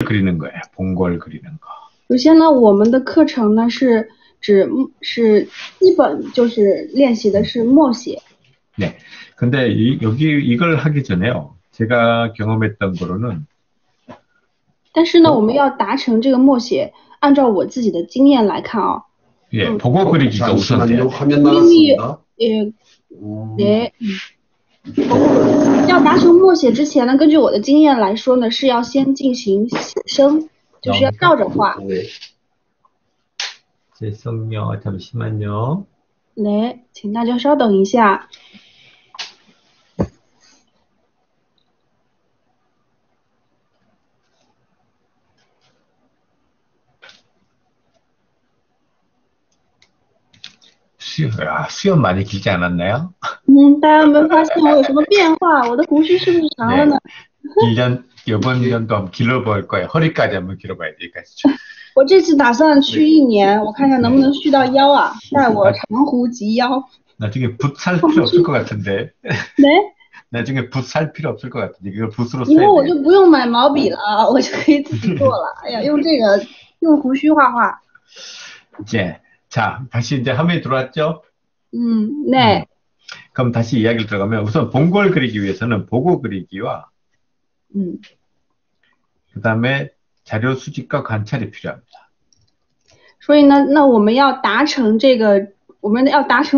그리는 거예요. 본 걸 그리는 거. 首先呢，我们的课程呢是基本就是练习的是默写。 네. 근데 여기 이걸 하기 전에요. 제가 경험했던 거로는 但是呢，我们要达成这个默写，按照我自己的经验来看啊， 예, 보고 그리기가 우선 돼요. 화면 因为 나갔습니다. 네，要达成默写之前呢，根据我的经验来说呢，是要先进行写生，就是要照着画。 네. 죄송요. 잠시만요. 来，请大家稍等一下。 수염 많이 길지 않았나요? 大家有没有发现我有什么变化？我的胡须是不是长了呢？ 이번 년도 한번 길러볼 거예요. 허리까지 한번 길어봐야 돼, 여기까지. 我这次打算去1年，我看看能不能续到腰啊，待我长胡及腰。 나중에 붓 살 필요 없을 것 같은데. 네? 나중에 붓 살 필요 없을 것 같은데 이걸 붓으로 以 써야 后我 돼. 就不用买毛笔了，我就可以自己做了。哎呀，用这个用胡须画画。 이제 자 다시 이제 화면이 들어왔죠? 네. 그럼 다시 이야기를 들어가면 우선 본 걸 그리기 위해서는 보고 그리기와 그 다음에 자료 수집과 관찰이 필요합니다. 所以呢，那我们要达成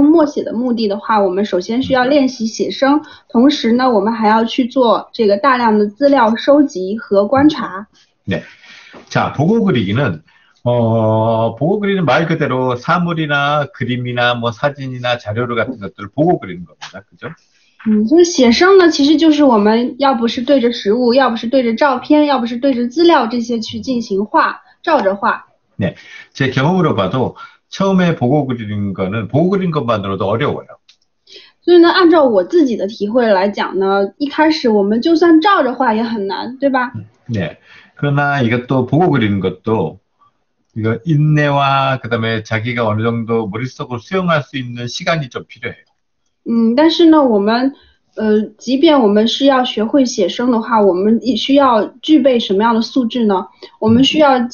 默写的目的的话，我们首先需要练习写生，同时呢，我们还要去做这个大量的资料收集和观察。 네. 자, 보고 그리기는 보고 그리는 말 그대로 사물이나 그림이나 뭐 사진이나 자료를 같은 것들을 보고 그리는 겁니다. 그죠? 所以写生呢，其实就是我们要不是对着实物，要不是对着照片，要不是对着资料这些去进行画，照着画。 네. 제 경험으로 봐도 처음에 보고 그리는 거는 보고 그린 것만으로도 어려워요. 所以呢，按照我自己的体会来讲呢，一开始我们就算照着画也很难，对吧？ 네. 그러나 이것도 보고 그리는 것도 이거 인내와 그다음에 자기가 어느 정도 머릿속으로 수용할 수 있는 시간이 좀 필요해요. 但是呢，我们即便我们是要学会写生的话，我们也需要具备什么样的素质呢？我们需要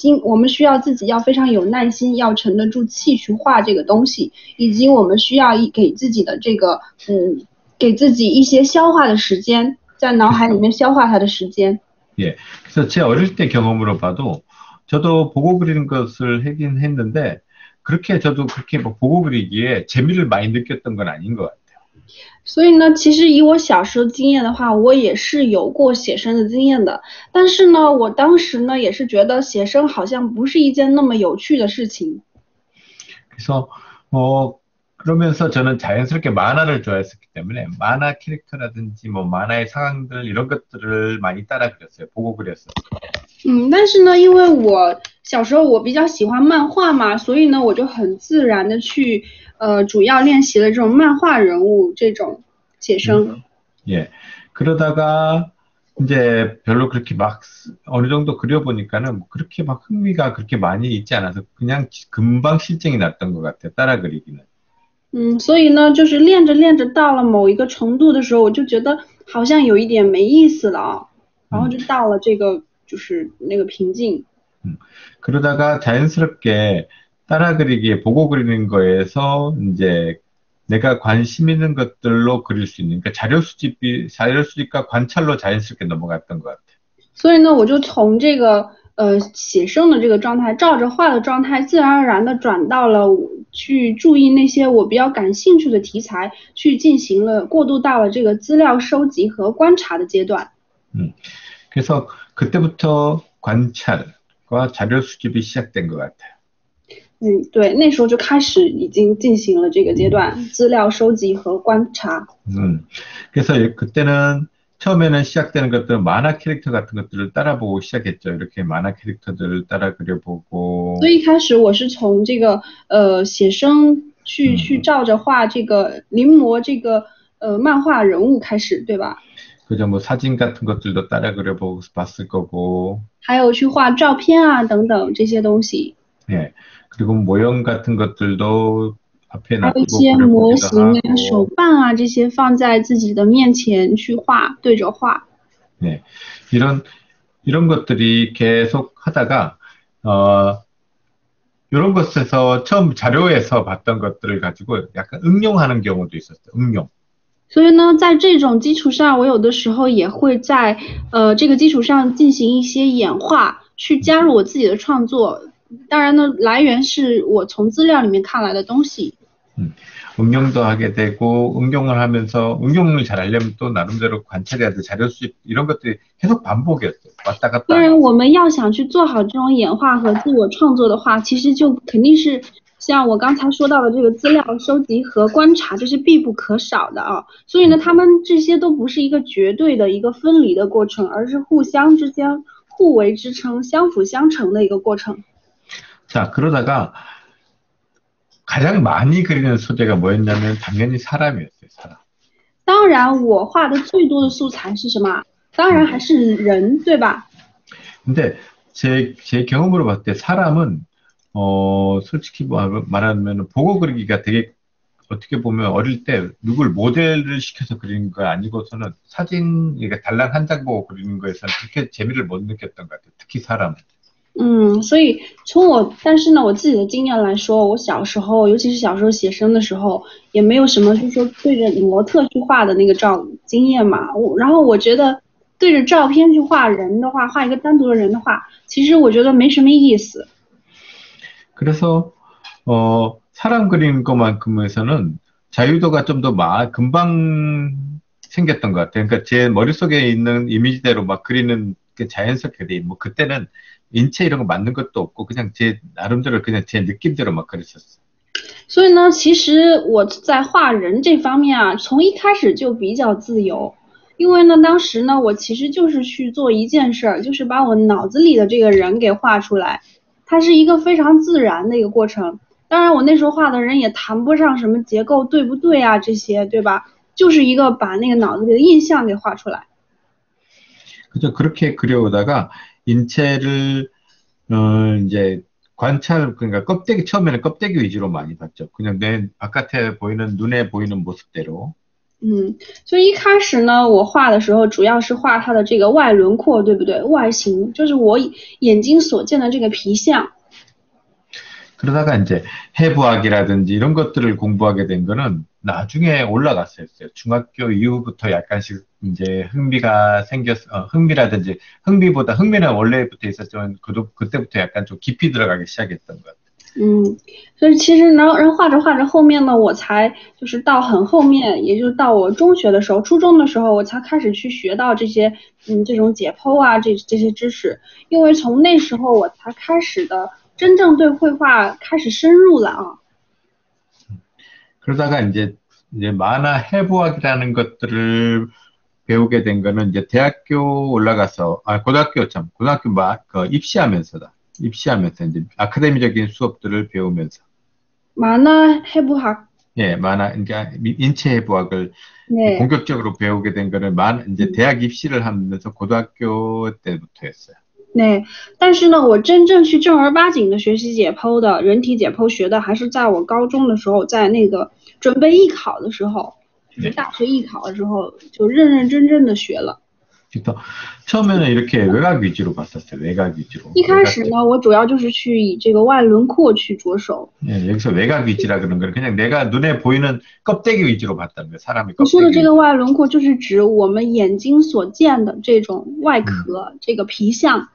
自己要非常有耐心，要沉得住气去画这个东西，以及我们需要给自己的这个给自己一些消化的时间，在脑海里面消化它的时间。 예. 그래서 제 어릴 때 경험으로 봐도 저도 보고 그리는 것을 하긴 했는데 그렇게 저도 그렇게 뭐 보고 그리기에 재미를 많이 느꼈던 건 아닌 것 같아요. 所以呢，其实以我小时候经验的话，我也是有过写生的经验的。但是呢，我当时呢也是觉得写生好像不是一件那么有趣的事情。 그래서 그러면서 저는 자연스럽게 만화를 좋아했었기 때문에 만화 캐릭터라든지 뭐 만화의 상황들 이런 것들을 많이 따라 그렸어요. 보고 그렸어요. 但是呢，因为我小时候我比较喜欢漫画嘛，所以呢，我就很自然的去主要练习了这种漫画人物这种写生。 예. 그러다가 이제 별로 그렇게 막 어느 정도 그려보니까는 그렇게 막 흥미가 그렇게 많이 있지 않아서 그냥 금방 실증이 났던 것 같아요. 따라 그리기는. 所以呢，就是练着练着到了某一个程度的时候，我就觉得好像有一点没意思了，然后就到了这个就是那个瓶颈。 그러다가 자연스럽게 따라 그리기, 보고 그리는 거에서 이제 내가 관심 있는 것들로 그릴 수 있는, 그러니까 자료 수집과 관찰로 자연스럽게 넘어갔던 것 같아요. 所以呢，我就从这个写生的这个状态，照着画的状态，自然而然的转到了去注意那些我比较感兴趣的题材，去进行了过渡到了这个资料收集和观察的阶段。 그래서 그때부터 관찰과 자료 수집이 시작된 것 같아요. 对，那时候就开始已经进行了这个阶段，资料收集和观察。 그래서 그때는 처음에는 시작되는 것들은 만화 캐릭터 같은 것들을 따라보고 시작했죠. 이렇게 만화 캐릭터들을 따라 그려보고. 所以一开始我是从这个写生去照着画这个临摹这个漫画人物开始，对吧？ 그죠, 뭐 사진 같은 것들도 따라 그려보고 봤을 거고. 还有去画照片啊等等这些东西。 예. 그리고 모형 같은 것들도 앞에 还有一 놔두고 些模 그려보기도 型啊、手 하고. 办啊这些放在自己的面前去画，对着画。 네. 이런 것들이 계속 하다가 어, 이런 것에서 처음 자료에서 봤던 것들을 가지고 약간 응용하는 경우도 있었어요. 응용. 所以呢，在这种基础上，我有的时候也会在这个基础上进行一些演化，去加入我自己的创作。当然呢，来源是我从资料里面看来的东西。 응용도 하게 되고 응용을 하면서 응용을 잘 하려면 또 나름대로 관찰해야 돼. 자료 수집 이런 것들이 계속 반복이었어요. 왔다 当 갔다 然，하면서. 我们要想去做好这种演化和自我创作的话，其实就肯定是像我刚才说到的这个资料收集和观察，这是必不可少的啊。所以呢，他们这些都不是一个绝对的一个分离的过程，而是互相之间互为支撑、相辅相成的一个过程。 자, 그러다가 가장 많이 그리는 소재가 뭐였냐면 당연히 사람이었어요. 사람. 当然，我画的最多的素材是什么？当然还是人，对吧？ 근데 제 경험으로 봤을 때 사람은 솔직히 말하면 보고 그리기가 되게 어떻게 보면 어릴 때 누굴 모델을 시켜서 그리는 거 아니고서는 사진, 그러니까 달랑 한 장 보고 그리는 거에서는 그렇게 재미를 못 느꼈던 것 같아요. 특히 사람은. 所以但是呢，我自己的经验来说，我小时候，尤其是小时候写生的时候，也没有什么就是说对着模特去画的那个经验嘛。然后我觉得对着照片去画人的话，画一个单独的人的话，其实我觉得没什么意思。 그래서 사람 그리는 것만큼에서는 자유도가 좀 더 금방 생겼던 것 같아요. 그러니까 제 머릿속에 있는 이미지대로 막 그리는 게 자연스럽게 돼. 뭐 그때는 인체 이런 거 만든 것도 없고 그냥 제 나름대로 그냥 제 느낌대로 막 그렸었어요. 所以呢，其实我在画人这方面啊，从一开始就比较自由，因为呢，当时呢，我其实就是去做一件事儿，就是把我脑子里的这个人给画出来，它是一个非常自然的一个过程。当然，我那时候画的人也谈不上什么结構对不对啊这些，对吧？就是一个把那个脑子里的印象给画出来。 그죠? 그렇게 그려오다가 인체를 이제 그러니까 처음에는 껍데기 위주로 많이 봤죠. 그냥 내 바깥에 보이는 눈에 보이는 모습대로. 所以一开始呢，我画的时候主要是画它的这个外轮廓，对不对？外形就是我眼睛所见的这个皮相。 그러다가 이제 해부학이라든지 이런 것들을 공부하게 된 거는 나중에 올라갔어요. 중학교 이후부터 약간씩 이제 흥미가 흥미라든지 흥미는 원래부터 있었지만 그때부터 약간 좀 깊이 들어가기 시작했던 것 같아요. 所以其实呢，画着画着后面呢，我才就是到很后面，也就是到我中学的时候、初中的时候，我才开始去学到这些这种解剖啊这些知识，因为从那时候我才开始的真正对绘画开始深入了啊。 그러다가 이제 만화 해부학이라는 것들을 배우게 된 거는 이제 대학교 올라가서 고등학교 입시하면서다. 입시하면서 이제 아카데미적인 수업들을 배우면서. 만화 해부학. 예, 그러니까 인체 해부학을 네. 본격적으로 배우게 된 거는 이제 대학 입시를 하면서 고등학교 때부터였어요. 对，但是呢，我真正去正儿八经的学习解剖的人体解剖学的，还是在我高中的时候，在那个准备艺考的时候，就是大学艺考的时候，就认认真真的学了。 처음에는 이렇게 외곽 위주로 봤었어요. 외곽 위주로. 一开始呢，我主要就是去以这个外轮廓去着手。 예, 여기서 외곽 위주라 그런 건 그냥 내가 눈에 보이는 껍데기 위주로 봤다는 거예요. 사람이 你说的 껍데기. 这个外轮廓就是指我们眼睛所见的这种外壳，这个皮相。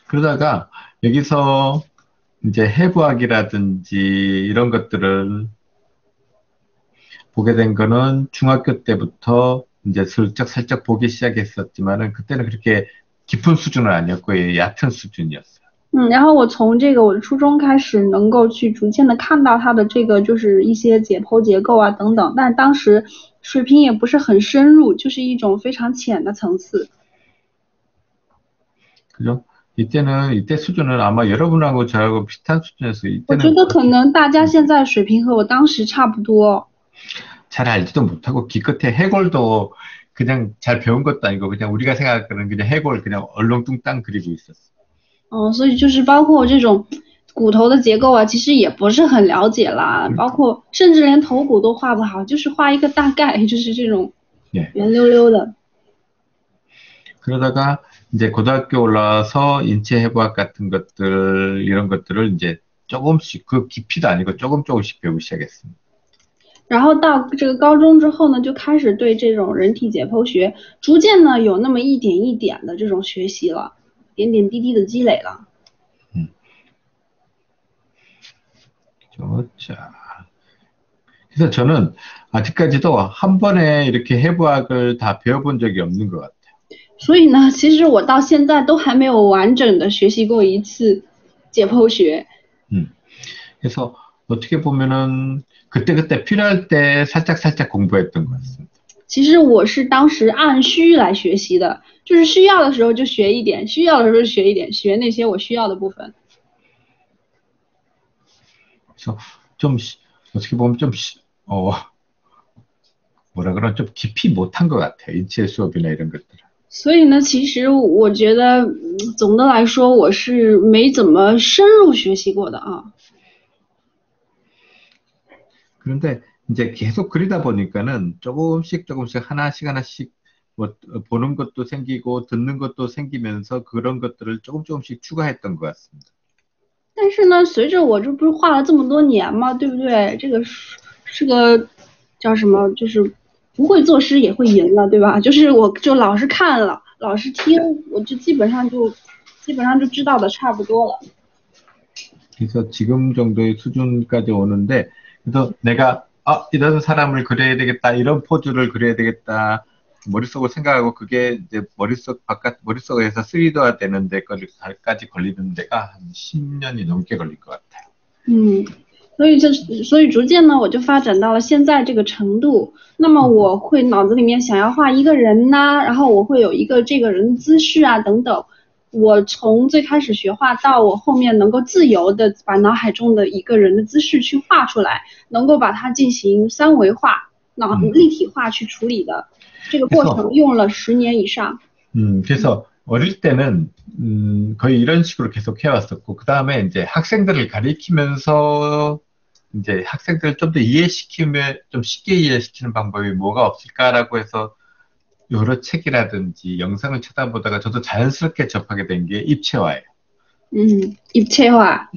그러다가 여기서 이제 해부학이라든지 이런 것들을 보게 된 거는 중학교 때부터 이제 살짝 보기 시작했었지만은 그때는 그렇게 깊은 수준은 아니었고 얕은 수준이었어요. 然后我从这个我的初中开始，能够去逐渐的看到它的这个就是一些解剖结构啊等等，但当时水平也不是很深入，就是一种非常浅的层次。 그죠? 이때 수준은 아마 여러분하고 저하고 비슷한 수준에서 我觉得可能大家现在水平和我当时差不多。 잘 알지도 못하고 기껏해 해골도 그냥 잘 배운 것도 아니고 그냥 우리가 생각하는 그냥 해골 그냥 얼렁뚱땅 그리고 있었어. 所以就是包括这种骨头的结构啊，其实也不是很了解啦，包括甚至连头骨都画不好，就是画一个大概，就是这种圆溜溜的。 그러다가 이제 고등학교 올라와서 인체 해부학 같은 것들, 이런 것들을 이제 조금씩, 그 깊이도 아니고 조금씩 배우기 시작했습니다. 然后到这个高中之后呢，就开始对这种人体解剖学逐渐呢有那么一点一点的这种学习了，点点滴滴的积累了。 자, 그래서 저는 아직까지도 한 번에 이렇게 해부학을 다 배워본 적이 없는 것 같아요. 所以呢，其实我到现在都还没有完整的学习过一次解剖学。 그래서 어떻게 보면은 그때그때 필요할 때 살짝 공부했던 것 같습니다. 其实我是当时按需来学习的，就是需要的时候就学一点，需要的时候就学一点，学那些我需要的部分。 그래서 좀 어떻게 보면 뭐라 그러나 좀 깊이 못한 것 같아요. 인체 수업이나 이런 것들은. 所以呢，其实我觉得总的来说我是没怎么深入学习过的啊。 그런데 이제 계속 그리다 보니까는 조금씩 하나씩 뭐 보는 것도 생기고 듣는 것도 생기면서 그런 것들을 조금씩 추가했던 것 같습니다. 但是呢，随着我这不是画了这么多年嘛，对不对？这个是个叫什么，就是不会作诗也会吟了，对吧？就是我就老是看了，老是听，我就基本上就知道的差不多了。 그래서 지금 정도의 수준까지 오는데, 그래서 내가 이런 사람을 그려야 되겠다, 이런 포즈를 그려야 되겠다, 머릿속으로 생각하고 그게 이제 머릿속에서 3D화 되는 데까지 걸리는 데가 한 10년이 넘게 걸릴 것 같아요. 所以逐渐呢，我就发展到了现在这个程度。那么我会脑子里面想要画一个人呐，然后我会有一个这个人姿势啊等等。我从最开始学画到我后面能够自由的把脑海中的一个人的姿势去画出来，能够把它进行3维化、立体化去处理的。 这个过程用了10年以上。 그래서 어릴 때는 거의 이런 식으로 계속 해왔었고, 그 다음에 이제 학생들을 가리키면서 이제 학생들을 좀 더 좀 쉽게 이해시키는 방법이 뭐가 없을까라고 해서 여러 책이라든지 영상을 찾아보다가 저도 자연스럽게 접하게 된 게 입체화예요. 입체화.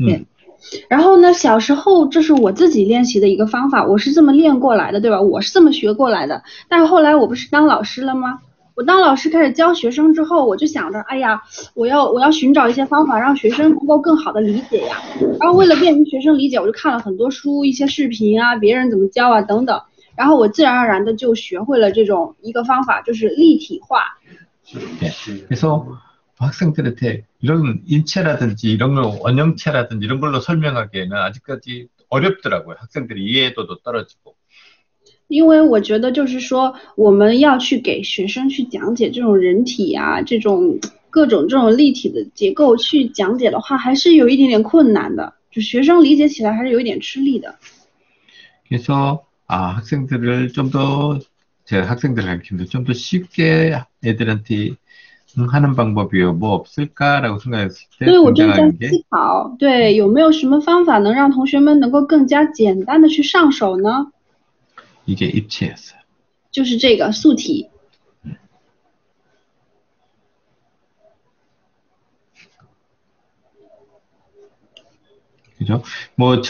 然后呢，小时候这是我自己练习的一个方法，我是这么练过来的，对吧？我是这么学过来的。但是后来我不是当老师了吗？我当老师开始教学生之后，我就想着，哎呀，我要寻找一些方法让学生能够更好的理解呀。然后为了便于学生理解，我就看了很多书、一些视频啊，别人怎么教啊等等。然后我自然而然的就学会了这种一个方法，就是立体化。 그래서 학생들한테 이런 인체라든지 이런 걸 원형체라든지 이런 걸로 설명하기에는 아직까지 어렵더라고요. 학생들이 이해도도 떨어지고. 因为我觉得就是说我们要去给学生去讲解这种人体啊，这种各种这种立体的结构去讲解的话，还是有一点点困难的，就学生理解起来还是有一点吃力的。 그래서 학생들을 제가 학생들을 가르치는데 좀 더 쉽게 애들한테 하는 방법이 뭐 없을까라고 생각했을 때 所以我就在思考，对，有没有什么方法能让同学们能够更加简单的去上手呢？ 이게 입체였어요. 就是这个素体。 그죠? 뭐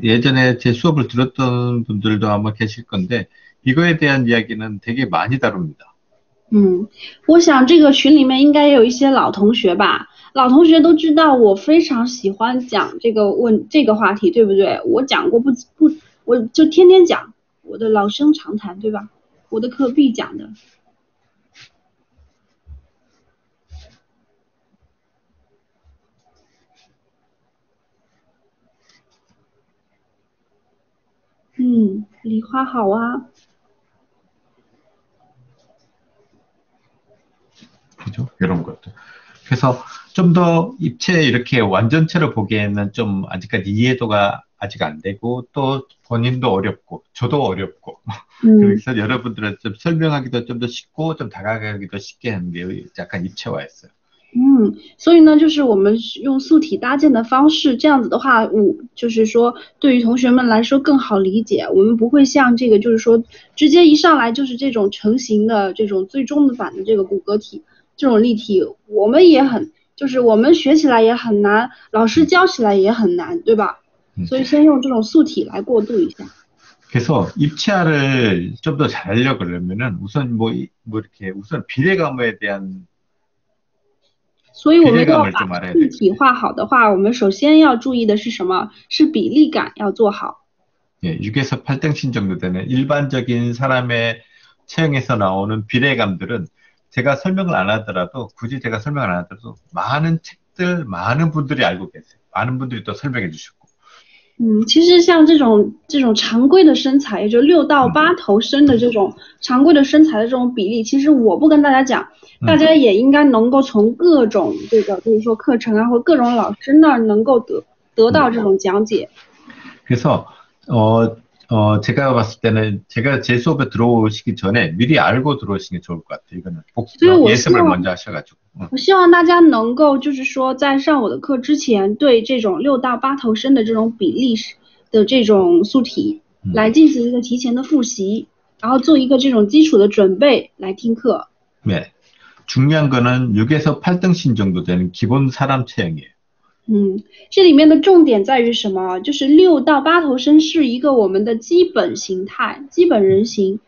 예전에 제 수업을 들었던 분들도 아마 계실 건데 이거에 대한 이야기는 되게 많이 다룹니다. 我想这个群里面应该也有一些老同学吧，老同学都知道我非常喜欢讲这个话题，对不对？我讲过我就天天讲，我的老生常谈，对吧？我的课必讲的。 梨花好啊。 그죠? 이런 것들. 그래서 좀 더 입체 이렇게 완전체로 보기에는 좀 아직까지 이해도가 아직 안 되고 또 본인도 어렵고 저도 어렵고 그래서 여러분들한테 좀 설명하기도 좀 더 쉽고 좀 다가가기도 쉽게 하는 게 약간 입체화였어요. 所以呢，就是我们用素体搭建的方式，这样子的话，就是说对于同学们来说更好理解。我们不会像这个，就是说直接一上来就是这种成型的这种最终的版的这个骨骼体。这种立体，我们也很，就是我们学起来也很难，老师教起来也很难，对吧？ 음. 所以先用这种素体来过渡一下。 그래서 입체화를 좀 더 잘하려고 그러면은 우선 뭐 이렇게 우선 비례감에 대한 所以我们要 비례감을 把 좀 알아야 立 될 것 体 같아요. 化好的话，我们首先要注意的是什么？是比例感要做好。 예, 6에서 8등신 정도 되는 일반적인 사람의 체형에서 나오는 비례감들은 제가 설명을 안 하더라도, 굳이 제가 설명을 안 하더라도, 많은 책들, 많은 분들이 알고 계세요. 많은 분들이 또 설명해 주셨고. 其实像这种常规的身材，也就6到8头身的这种常规的身材的这种比例，其实我不跟大家讲，大 음, 家也应该能够从各种这个，就是说课程啊，或各种老师那儿能够得到 네. 这种讲解。 그래서, 제가 봤을 때는 제가 제 수업에 들어오시기 전에 미리 알고 들어오시는 게 좋을 것 같아요. 이거는所以我希 예습을 望 먼저 하셔가지고. 我希望大家能够就是说，在上我的课之前，对这种6到8头身的这种比例的这种素体来进行一个提前的复习，然后做一个这种基础的准备来听课。 네. 중요한 거는 6에서 8등신 정도 되는 기본 사람 체형이에요. 这里面的重点在于什么？就是6到8头身是一个我们的基本形态、基本人形。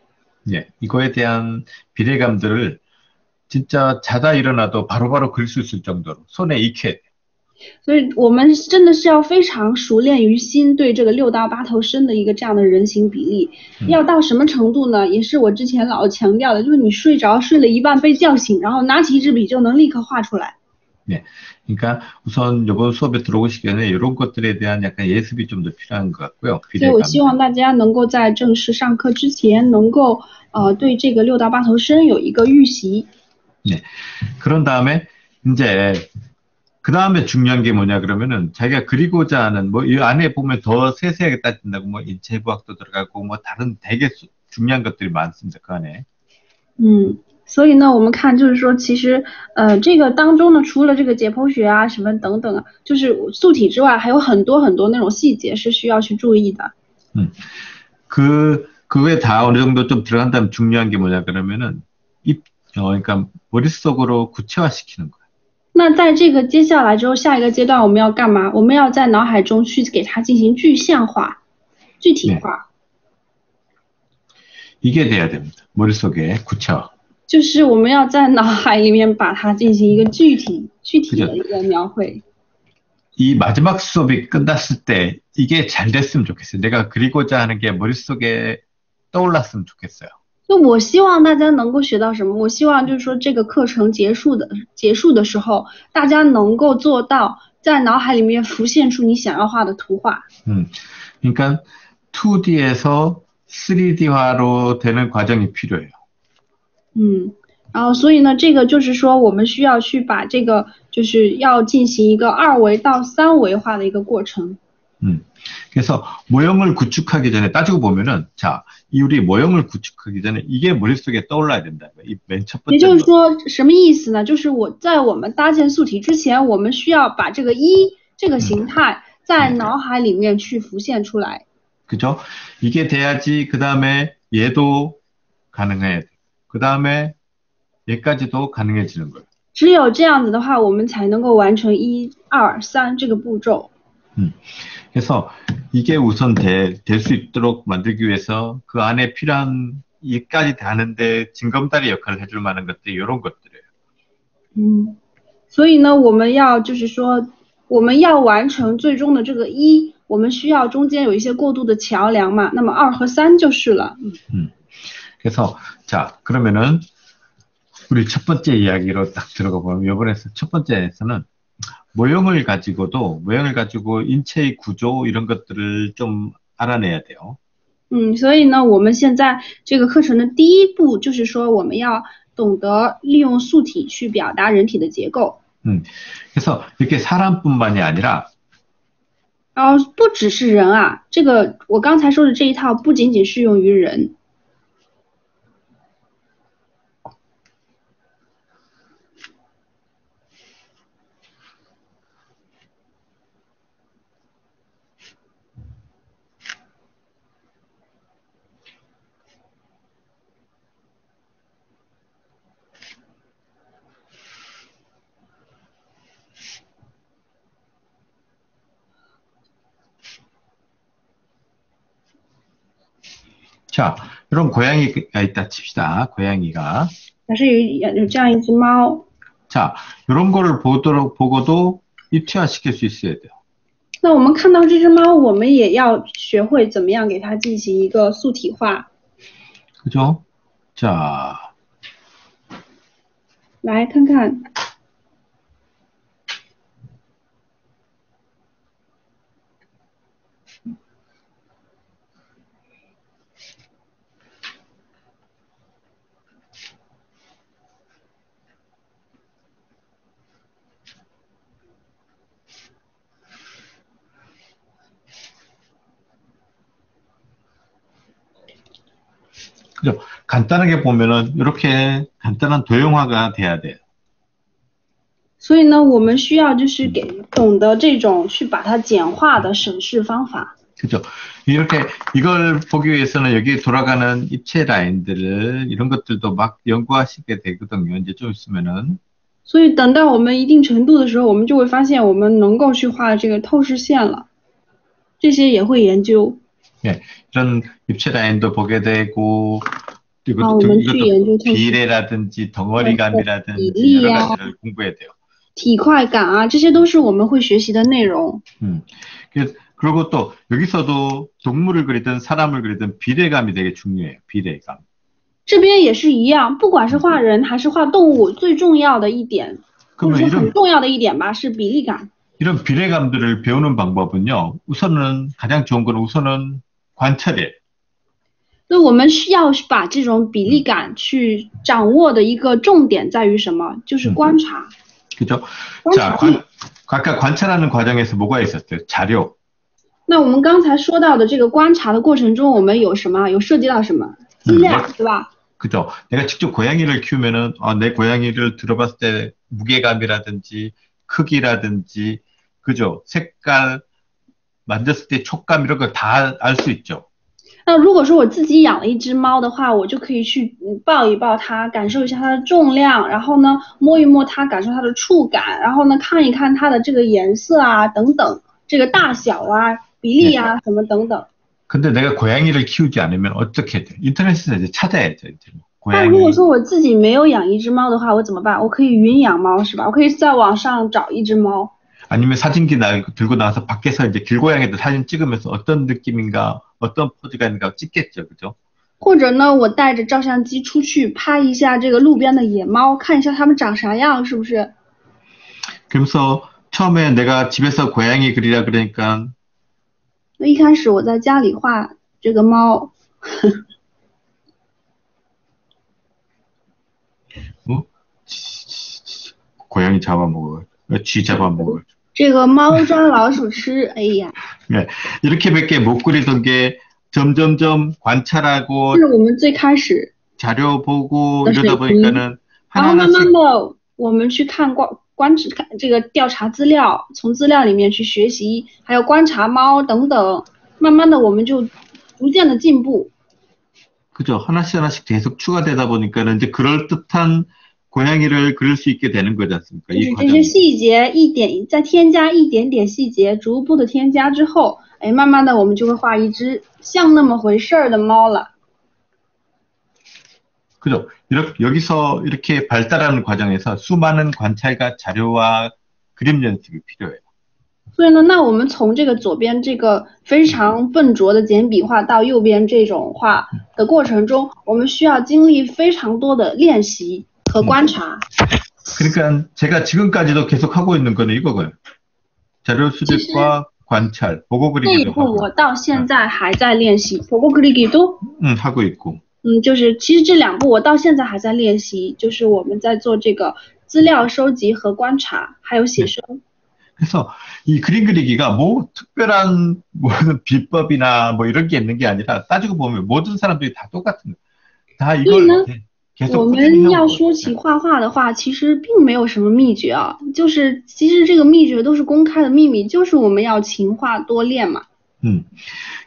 예, 이거에 대한 비례감들을 진짜 자다 일어나도 바로바로 그릴 수 있을 정도로 손에 익혀야 돼요. 所以我们真的是要非常熟练于心对这个6到8头身的一个这样的人形比例，要到什么程度呢？也是我之前老强调的，就是你睡了一半被叫醒，然后拿起一支笔就能立刻画出来。 네, 그러니까 우선 이번 수업에 들어오시기 전에 이런 것들에 대한 약간 예습이 좀 더 필요한 것 같고요. 所以我希 비례감들. 望大家能够在正式上课之前，能够对这个6到8头身有一个预习。 네, 그런 다음에 이제 그 다음에 중요한 게 뭐냐 그러면은 자기가 그리고자 하는 뭐 이 안에 보면 더 세세하게 따진다고 뭐 인체부학도 들어가고 뭐 다른 되게 중요한 것들이 많습니다. 그 안에. 所以呢，我们看就是说，其实这个当中呢，除了这个解剖学啊什么等等啊，就是素体之外，还有很多很多那种细节是需要去注意的。 그게 다 어느 정도 좀 들어간다면 중요한 게 뭐냐 그러면은 그러니까 머릿속으로 구체화시키는 거예요. 那在这个接下来之后，下一个阶段我们要干嘛？我们要在脑海中去给它进行具象化、具体 네. 化， 이게 돼야 됩니다. 머릿속에 구체화. 就是我们要在脑海里面把它进行一个具体的一个描绘。 이 마지막 수업이 끝났을 때 이게 잘 됐으면 좋겠어요. 내가 그리고자 하는 게 머릿속에 떠올랐으면 좋겠어요. 那我希望大家能够学到什么？我希望就是说这个课程结束的时候，大家能够做到在脑海里面浮现出你想要画的图画。 그러니까 2D에서 3D화로 되는 과정이 필요해요. 然后所以呢，这个就是说我们需要去把这个就是要进行一个2维到3维化的一个过程。 그래서 모형을 구축하기 전에 따지고 보면은 자, 우리 모형을 구축하기 전에 이게 머릿속에 떠올라야 된다. 이 맨 첫 也 번째 就是说什么意思呢？就是我们搭建素体之前，我们需要把这个这个形态在脑海里面去浮现出来。 그죠? 이게 돼야지 그 다음에 얘도 가능해야 돼. 그 다음에 얘까지도 가능해지는 거예요. 只有这样子的话，我们才能够完成1、2、3这个步骤。 그래서 이게 우선 될 수 있도록 만들기 위해서 그 안에 필요한 이까지 다는데 징검다리 역할을 해줄 만한 것들이 이런 것들이에요. 所以呢，我们要就是说，我们要完成最终的这个1，我们需要中间有一些过渡的桥梁嘛。那么2和3就是了。 그래서 자, 그러면은 우리 첫 번째 이야기로 딱 들어가 보면 이번에 첫 번째에서는 모형을 가지고 인체의 구조 이런 것들을 좀 알아내야 돼요. 所以呢，我们现在这个课程的第一步就是说，我们要懂得利用素体去表达人体的结构。 그래서 이렇게 사람뿐만이 아니라 然后不只是人啊，这个我刚才说的这一套不仅仅适用于人。 자, 이런 고양이가 있다 칩시다. 고양이가. 假设有这样一只猫， 자, 이런 거를 보고도 입체화시킬 수 있어야 돼요. 那我们看到这只猫，我们也要学会怎么样给它进行一个素体化。 그죠? 자, 来看看， 그죠? 간단하게 보면은 이렇게 간단한 도형화가 돼야 돼요. 所以呢，我们需要就是懂得这种去把它简化的审视方法。 그죠? 이렇게 이걸 보기 위해서는 여기 돌아가는 입체 라인들을 이런 것들도 막 연구하시게 되거든요. 이제 좀 있으면은. 所以等到我们一定程度的时候，我们就会发现我们能够去画这个透视线了，这些也会研究。 예, 이런 입체 라인도 보게 되고 아, 이것도 비례라든지 덩어리감이라든지 여러 가지를 공부해야 돼요. 体块感啊，这些都是我们会学习的内容。 그리고 또 여기서도 동물을 그리든 사람을 그리든 비례감이 되게 중요해요. 비례감. 这边也是一样，不管是画人还是画动物，最重要的一点，或者说很重要的一点吧，是比例感。 이런 비례감들을 배우는 방법은요. 우선은 가장 좋은 건 우선은 관찰이에요. 那我们需要把这种比例感去掌握的一个重点在于什么？就是观察。 그죠? 자, 아까 관찰하는 과정에서 뭐가 있었어요? 자료. 那我们刚才说到的这个观察的过程中，我们有什么？有涉及到什么？资料，对吧？ 그죠? 내가 직접 고양이를 키우면은 내 고양이를 들어봤을 때 무게감이라든지 크기라든지 그죠? 색깔 만졌을 때 촉감 이런 걸 다 알 수 있죠. 那如果说我自己养了一只猫的话，我就可以去抱一抱它，感受一下它的重量，然后呢摸一摸它，感受它的触感，然后呢看一看它的这个颜色啊等等，这个大小啊、比例啊什么等等。 근데 내가 고양이를 키우지 않으면 어떻게 돼? 인터넷에서 이제 찾아야죠. 이제 고양이. 那如果说我自己没有养一只猫的话，我怎么办？我可以云养猫是吧？我可以在网上找一只猫。 아니면 사진기 들고 나와서 밖에서 이제 길고양이들 사진 찍으면서 어떤 느낌인가, 어떤 포즈가 있는가 찍겠죠, 그죠? 或者呢，我带着照相机出去拍一下这个路边的野猫，看一下它们长啥样，是不是？ 그러면서 처음에 내가 집에서 고양이 그리라 그러니까 那一开始我在家里画这个猫， 고양이 잡아먹어, 쥐 잡아먹어. 这个猫抓老鼠吃，哎呀， 네, 이렇게밖에 못 그리던 게 점점점 관찰하고 这是我们最开始， 자료 보고 이러다 보니까는 然后慢慢 하나하나씩 的我们去看看这个调查资料，从资料里面去学习，还有观察猫等等，慢慢的我们就逐渐的进步。 그죠? 하나씩 계속 추가되다 보니까는 이제 그럴듯한 고양이를 그릴 수 있게 되는 거지 않습니까? 就是 이 这些 과정. 细节再添加一点点细节，逐步的添加之后，哎，慢慢的我们就会画一只像那么回事儿的猫了。 그죠? 여기서 이렇게 발달하는 과정에서 수많은 관찰과 자료와 그림 연습이 필요해요. 所以呢，那我们从这个左边这个非常笨拙的简笔画到右边这种画的过程中，我们需要经历非常多的练习和观察。 그러니까 제가 지금까지도 계속 하고 있는 거는 이거고요. 자료 수집과 관찰, 보고 这一 그리기도 步 하고. 我到现在还在练习，보고 그리기도， 하고 있고. 就是其实这两步我到现在还在练习，就是我们在做这个资料收集和观察，还有写生。 그래서 이 그림 그리기가 뭐 특별한 무슨 비법이나 뭐 이런 게 있는 게 아니라 따지고 보면 모든 사람들이 다 똑같은 거예요. 다 이걸 계속 我 꾸준히 们要 해오고 说起画画的话，其实并没有什么秘诀啊，就是其实这个秘诀都是公开的秘密，就是我们要勤画多练嘛。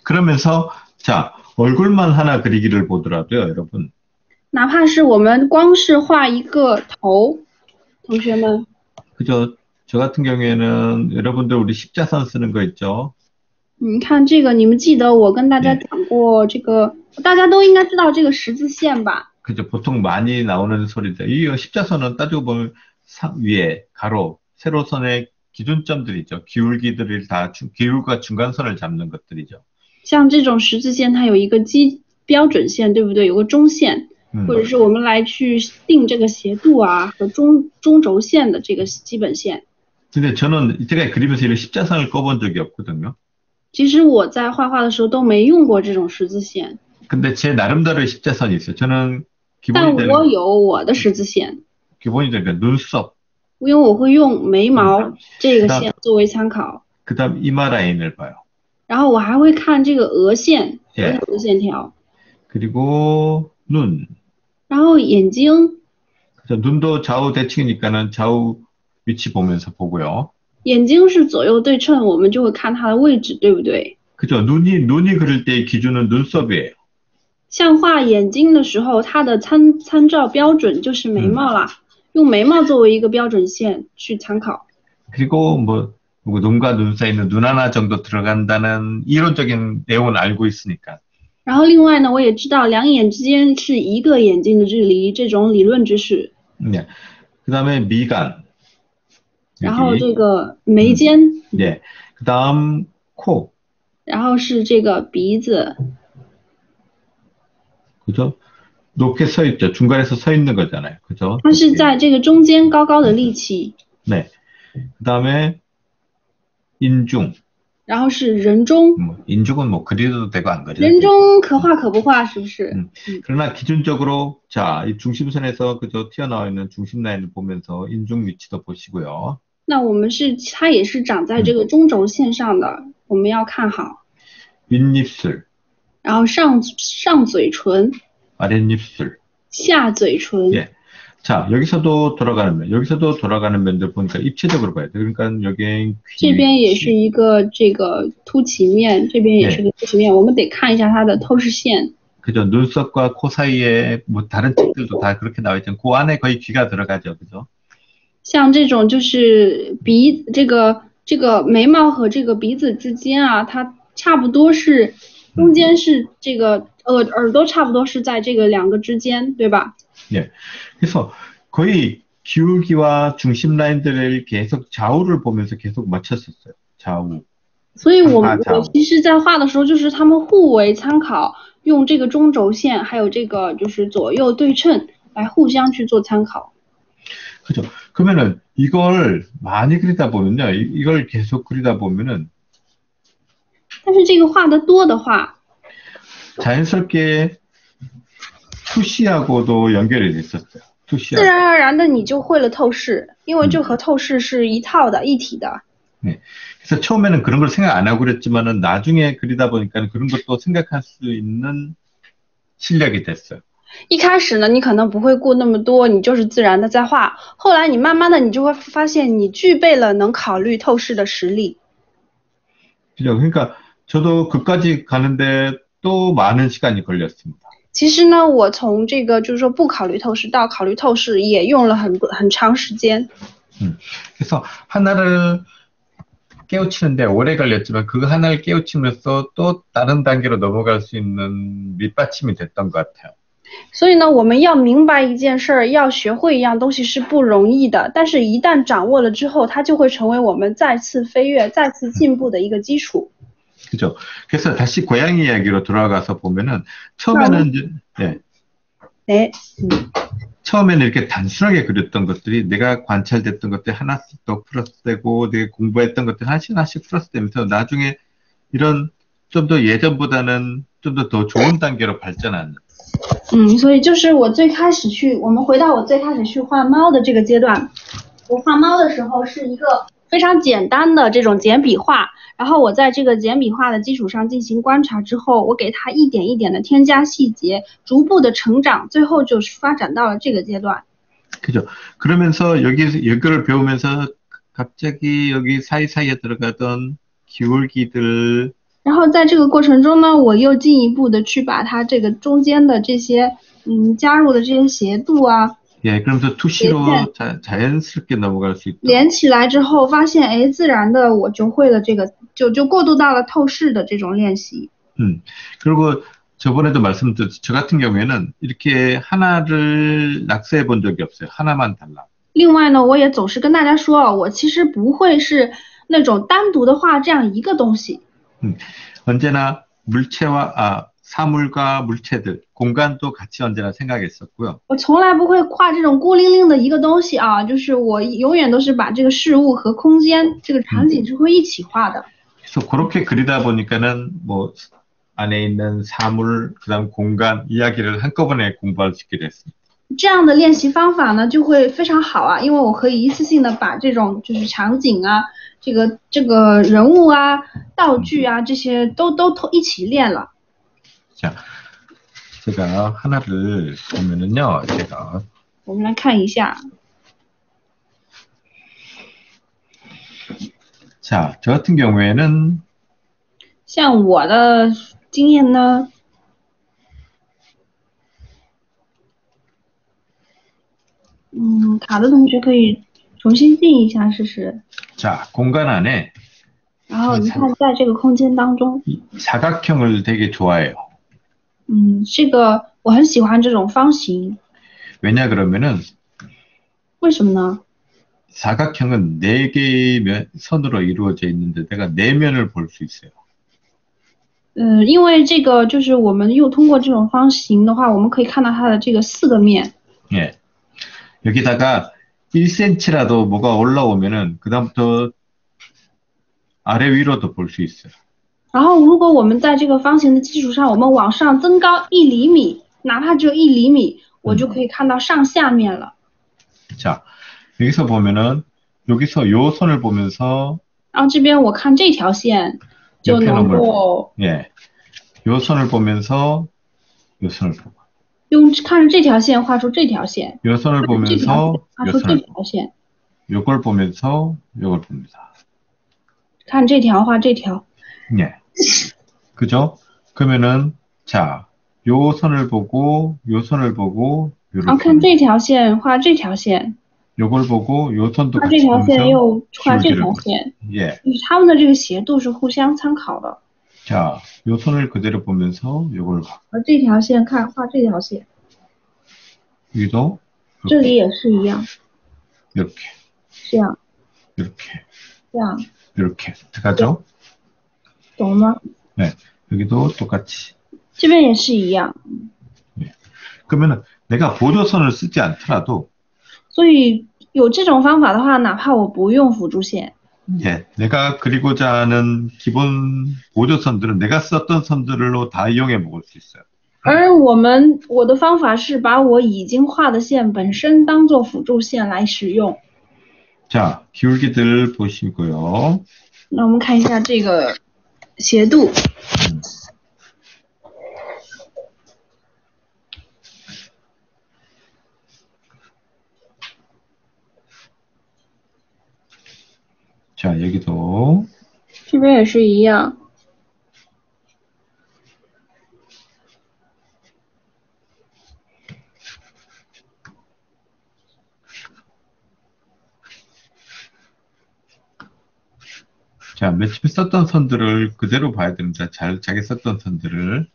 그러면서 자 얼굴만 하나 그리기를 보더라도요, 여러분. 哪怕是我们光是画一个头，同学们， 그죠? 저 같은 경우에는 여러분들 우리 십자선 쓰는 거 있죠? 看这个，你们记得我跟大家讲过这个大家都应该知道这个十字线吧？ 그죠? 보통 많이 나오는 소리죠. 이 십자선은 따지고 보면 위에 가로, 세로선의 기준점들이죠. 기울기들을 기울과 중간선을 잡는 것들이죠. 像这种十字线，它有一个标准线，对不对？有个中线，或者是我们来去定这个斜度啊和中轴线的这个基本线。 근데 저는 제가 그리면서 이런 십자선을 꺼본 적이 없거든요. 其实我在画画的时候都没用过这种十字线。 근데 제 나름대로의 십자선이 있어요. 저는 但我有我的十字线。 기본이 되니까 눈썹. 因为我会用眉毛这个线作为参考。 그다음 이마 라인을 봐요. 然后我还会看这个额线，额头的线条。 그리고 눈. 然后眼睛。 눈도 좌우 대칭이니까는 좌우 위치 보면서 보고요. 眼睛是左右对称，我们就会看它的位置，对不对？ 그죠. 눈이 그릴 때의 기준은 눈썹이에요. 像画眼睛的时候，它的参照标准就是眉毛啦，用眉毛作为一个标准线去参考。 그리고 뭐 눈과 눈 사이는 눈 하나 정도 들어간다는 이론적인 내용은 알고 있으니까. 然后另外呢，我也知道两眼之间是一个眼睛的距离，这种理论知识。 네. 그다음에 미간. 然后这个眉间。 네. 그다음 코. 然后是这个鼻子。 그죠? 높게 서 있죠. 중간에서 서 있는 거잖아요. 그죠? 它是在这个中间高高的立起。 네. 그다음에 인중. 然后是人中。 인중은 뭐 그려도 되고 안 그려도 되고. 人中可画可不画，是不是？ 그러나 기준적으로 자, 이 중심선에서 그저 튀어나와 있는 중심 라인을 보면서 인중 위치도 보시고요. 那我们它也是长在这个中轴线上的，我们要看好。 윗입술. 然后上嘴唇。 아랫입술. 下嘴唇。 예. 자, 여기서도 돌아가는 면들 보니까 입체적으로 봐야 돼. 그러니까 여기 这边也是一个这个凸起面，这边也是个凸起面，我们得看一下它的透视线。 그죠. 눈썹과 코 사이에 뭐 다른 책들도 다 그렇게 나와 있잖아요. 그 안에 거의 귀가 들어가죠. 그죠? 像这种就是这个眉毛和这个鼻子之间啊，它差不多是中间是这个耳朵差不多是在这个两个之间，对吧？ 예. 그래서 거의 기울기와 중심 라인들을 계속 좌우를 보면서 계속 맞췄었어요. 좌우. 所以我其实在画的时候就是他们互为参考，用这个中轴线还有这个就是左右对称来互相去做参考。 그죠. 그러면은 이걸 많이 그리다 보면요. 이걸 계속 그리다 보면은 但是这个画的多的话 자연스럽게 투시하고도 연결이 됐었어요. 투시하고. 自然而然的你就会了透视，因为这和透视是一套的一体的。 네. 그래서 처음에는 그런 걸 생각 안 하고 그랬지만은 나중에 그리다 보니까 그런 것도 생각할 수 있는 실력이 됐어요. 一开始呢，你可能不会顾那么多，你就是自然的在画。后来你慢慢的，你就会发现你具备了能考虑透视的实力。 그죠. 그러니까 저도 그까지 가는데 또 많은 시간이 걸렸습니다. 其实呢，我从这个就是说不考虑透视到考虑透视，也用了很长时间。 그래서 하나를 깨우치는데 오래 걸렸지만 그 하나를 깨우치면서 또 다른 단계로 넘어갈 수 있는 밑받침이 됐던 것 같아요. 所以呢，我们要明白一件事儿，要学会一样东西是不容易的，但是一旦掌握了之后，它就会成为我们再次飞跃、再次进步的一个基础。 그죠. 그래서 다시 고양이 이야기로 돌아가서 보면은 처음에는 이제 네. 처음에는 이렇게 단순하게 그렸던 것들이 내가 관찰됐던 것들이 하나씩 더 플러스되고 내가 공부했던 것들이 하나씩 플러스되면서 나중에 이런 좀 더 예전보다는 좀 더 좋은 단계로 발전하는. 所以就是我们回到我最开始去画猫的这个阶段，我画猫的时候是一个非常简单的这种简笔画，然后我在这个简笔画的基础上进行观察之后，我给它一点一点的添加细节，逐步的成长，最后就是发展到了这个阶段。 그죠. 그러면서 여기를 배우면서 갑자기 여기 사이사이에 들어가던 기울기들 然后在这个过程中呢，我又进一步的去把它这个中间的这些加入的这些斜度啊， 예, 그러면서 투시로 자연스럽게 넘어갈 수 있다. 连起来之后，发现哎，自然的我就会了这个，就过渡到了透视的这种练习。 그리고 저번에도 말씀드렸죠. 저 같은 경우에는 이렇게 하나를 낙서해 본 적이 없어요. 하나만 달라.另外呢，我也总是跟大家说啊，我其实不会是那种单独的画这样一个东西。 음, 언제나 사물과 물체들, 공간도 같이 언제나 생각했었고요. 我从来不会画这种孤零零的一个东西啊，就是我永远都是把这个事物和空间、这个场景是会一起画的。 그래서 그렇게 그리다 보니까는 뭐 안에 있는 사물, 그다음 공간, 이야기를 한꺼번에 공부할 수 있게 됐습니다. 这样的练习方法呢，就会非常好啊，因为我可以一次性的把这种就是场景啊，这个人物啊、道具啊这些都一起练了。 자, 제가 하나를 보면은요, 제가 我们来看一下， 자, 저 같은 경우에는 像我的经验呢，卡的同学可以重新进一下试试。 자, 공간 안에 然后你看，在这个空间当中， 이 사각형을 되게 좋아해요. 这个我很喜欢这种方形， 왜냐 그러면은 为什么呢？ 사각형은 네 개의 선으로 이루어져 있는데 내가 네 면을 볼 수 있어요. 因为这个就是我们又通过这种方形的话，我们可以看到它的这个4个面。 예. 여기다가 1cm라도 뭐가 올라오면은 그다음부터 아래 위로도 볼 수 있어요. 然后如果我们在这个方形的基础上，我们往上增高1厘米，哪怕只有1厘米，我就可以看到上下面了。 자, 여기서 보면은 여기서 요 선을 보면서 然后这边我看这条线就 옆에 能 놈을 够 예. 요 선을 보면서 요 선을 보고 看着这条线画出这条线， 요 선을 这条线 보면서 画 요 出这 선을 条线， 요걸 보면서 요걸 봅니다. 看这条画这条。 예. 그죠? 그러면은 자, 요 선을 보고 요 선을 보고 然后 요렇게 看这条线画这条线， 요걸 보고 요 선도 画这 같이 条线 보면서 又画这 줄기를 条 보- 线， 예. 就是它们的这个斜度是互相参考的。 자, 요 선을 그대로 보면서 요걸 봐. 而这条线看画这条线， 여기도 这里也是一样， 이렇게 这样 이렇게 这样， 이렇게 들어가죠? 懂了吗？ 네. 여기도 똑같이. 这边也是一样， 그러면은 내가 보조선을 쓰지 않더라도 所以有这种方法的话，哪怕我不用辅助线， 예, 내가 그리고자 하는 기본 보조선들은 내가 썼던 선들로 다 이용해 먹을 수 있어요. 而我的方法是把我已经画的线本身当做辅助线来使用。 자, 기울기들 보시고요. 那我们看一下这个斜度， 자, 여기도 这边也是一样。 자, 며칠 썼던 선들을 그대로 봐야 됩니다. 자기 썼던 선들을.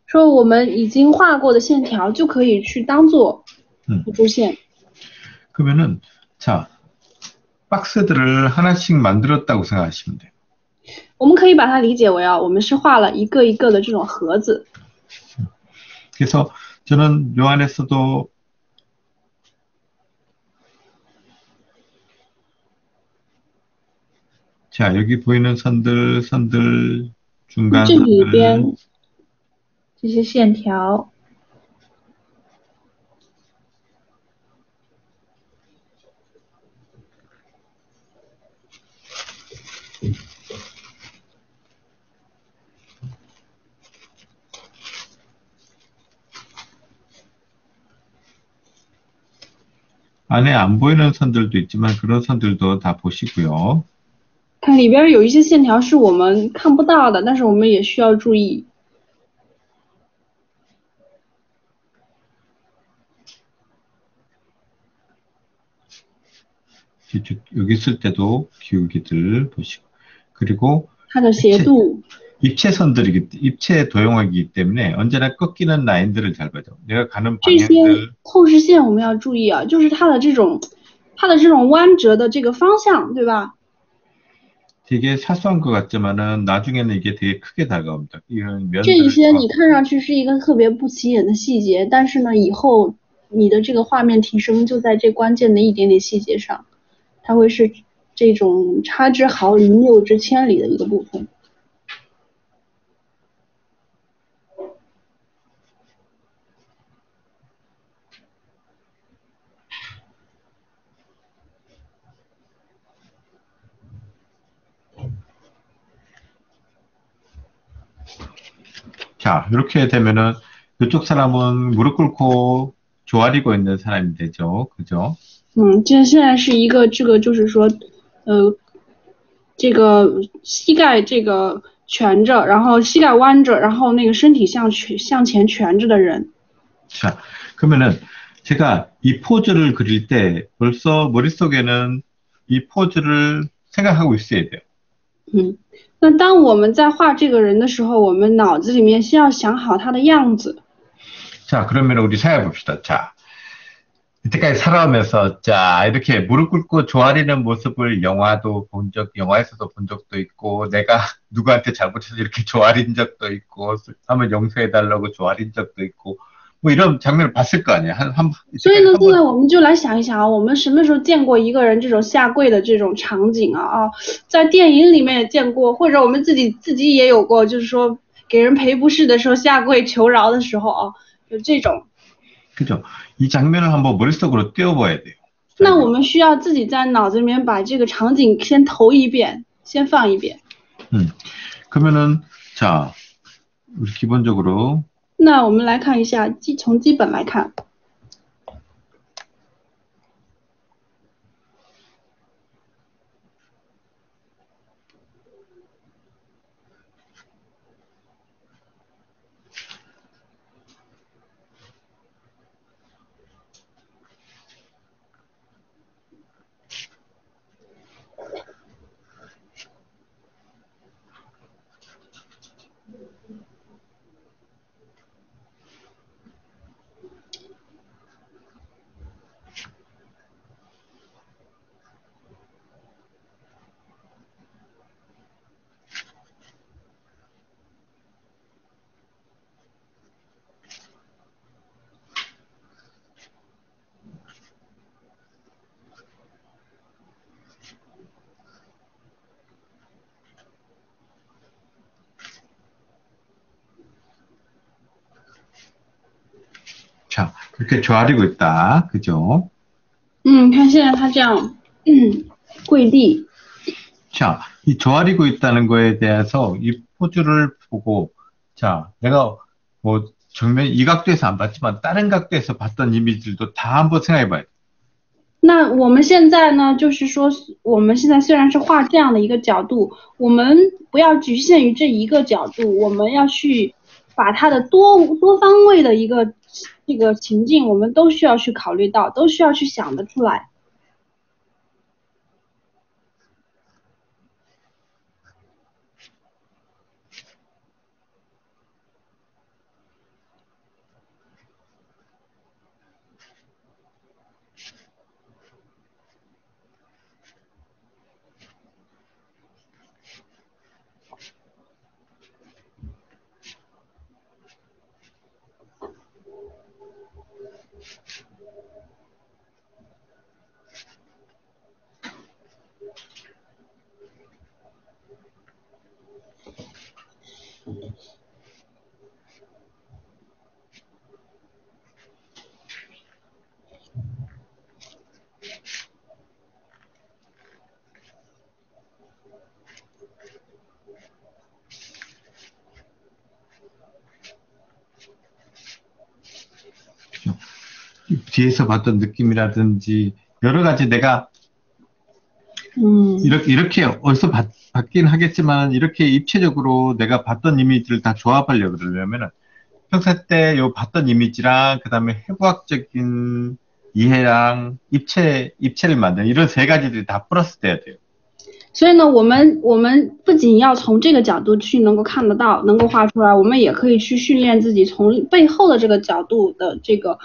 说我们已经画过的线条就可以去当做辅助线。 그러면은 자, 박스들을 하나씩 만들었다고 생각하시면 돼요. 我们可以把它理解为啊，我们是画了一个一个的这种盒子。 그래서 저는 요 안에서도 자, 여기 보이는 선들, 중간 这里 선들, 边这些线条， 안에 안 보이는 선들도 있지만 그런 선들도 다 보시고요. 看里边有一些线条是我们看不到的，但是我们也需要注意。 여기 있을 때도 기울기들 보시고 그리고 它的斜度， 입체 도형이기 때문에 언제나 꺾이는 라인들을 잘 봐줘. 내가 가는 这些 방향들 透视线我们要注意啊，就是它的这种弯折的这个方向，对吧？ 되게 사소한 것 같지만은 나중에는 이게 되게 크게 다가옵니다. 이런 这一 면들을 些你 정확히. 看上去是一个特别不起眼的细节，但是呢，以后你的这个画面提升就在这关键的一点点细节上，它会是这种差之毫厘、谬之千里的一个部分。 자, 이렇게 되면은 이쪽 사람은 무릎 꿇고 조아리고 있는 사람이 되죠. 그죠? 这现在是一个就是说，这个膝盖蜷着，然后膝盖弯着，然后那个身体向前蜷着的人。 자, 그러면은 제가 이 포즈를 그릴 때 벌써 머릿속에는 이 포즈를 생각하고 있어야 돼요. 那当我们在画这个人的时候，我们脑子里面先要想好他的样子。 자, 그러면 우리 생각해 봅시다. 자, 이때까지 살아오면서 자, 이렇게 무릎 꿇고 조아리는 모습을 영화에서도 본 적도 있고, 내가 누구한테 잘못해서 이렇게 조아린 적도 있고, 한번 용서해달라고 조아린 적도 있고, 뭐 이런 장면을 봤을 거 아니에요. 所以 이때까지 呢，한 现 번, 在我们就来想一想啊，我们什么时候见过一个人这种下跪的这种场景啊？在电影里面也见过，或者我们自己也有过，就是说给人赔不是的时候下跪求饶的时候啊，就这种。 그죠? 이 장면을 한번 머릿속으로 띄워봐야 돼요. 那我们需要自己在脑子里面把这个场景先投一遍，先放一遍。 그러면은, 자, 우리 기본적으로, 那我们来看一下，从基本来看， 자, 그렇게 조아리고 있다. 그죠? 看现在他这样，跪地， 자, 이 조아리고 있다는 거에 대해서 이 포즈를 보고, 자, 내가 뭐 정면 이 각도에서 안 봤지만 다른 각도에서 봤던 이미지들도 다 한번 생각해 봐야 돼. 那我们现在呢，就是说，我们现在虽然是画这样的一个角度，我们不要局限于这一个角度，我们要去把它的多方位的一个这个情境，我们都需要去考虑到，都需要去想得出来。 뒤에서 봤던 느낌이라든지 여러 가지 내가 이렇게 어디서 봤긴 하겠지만 이렇게 입체적으로 내가 봤던 이미지를 다 조합하려고 그러려면은 평소 때 요 봤던 이미지랑 그다음에 해부학적인 이해랑 입체를 만드는 이런 세 가지들이 다 플러스 돼야 돼요. 所以呢，我们不仅要从这个角度去能够看得到，能够画出来，我们也可以去训练自己从背后的这个角度的这个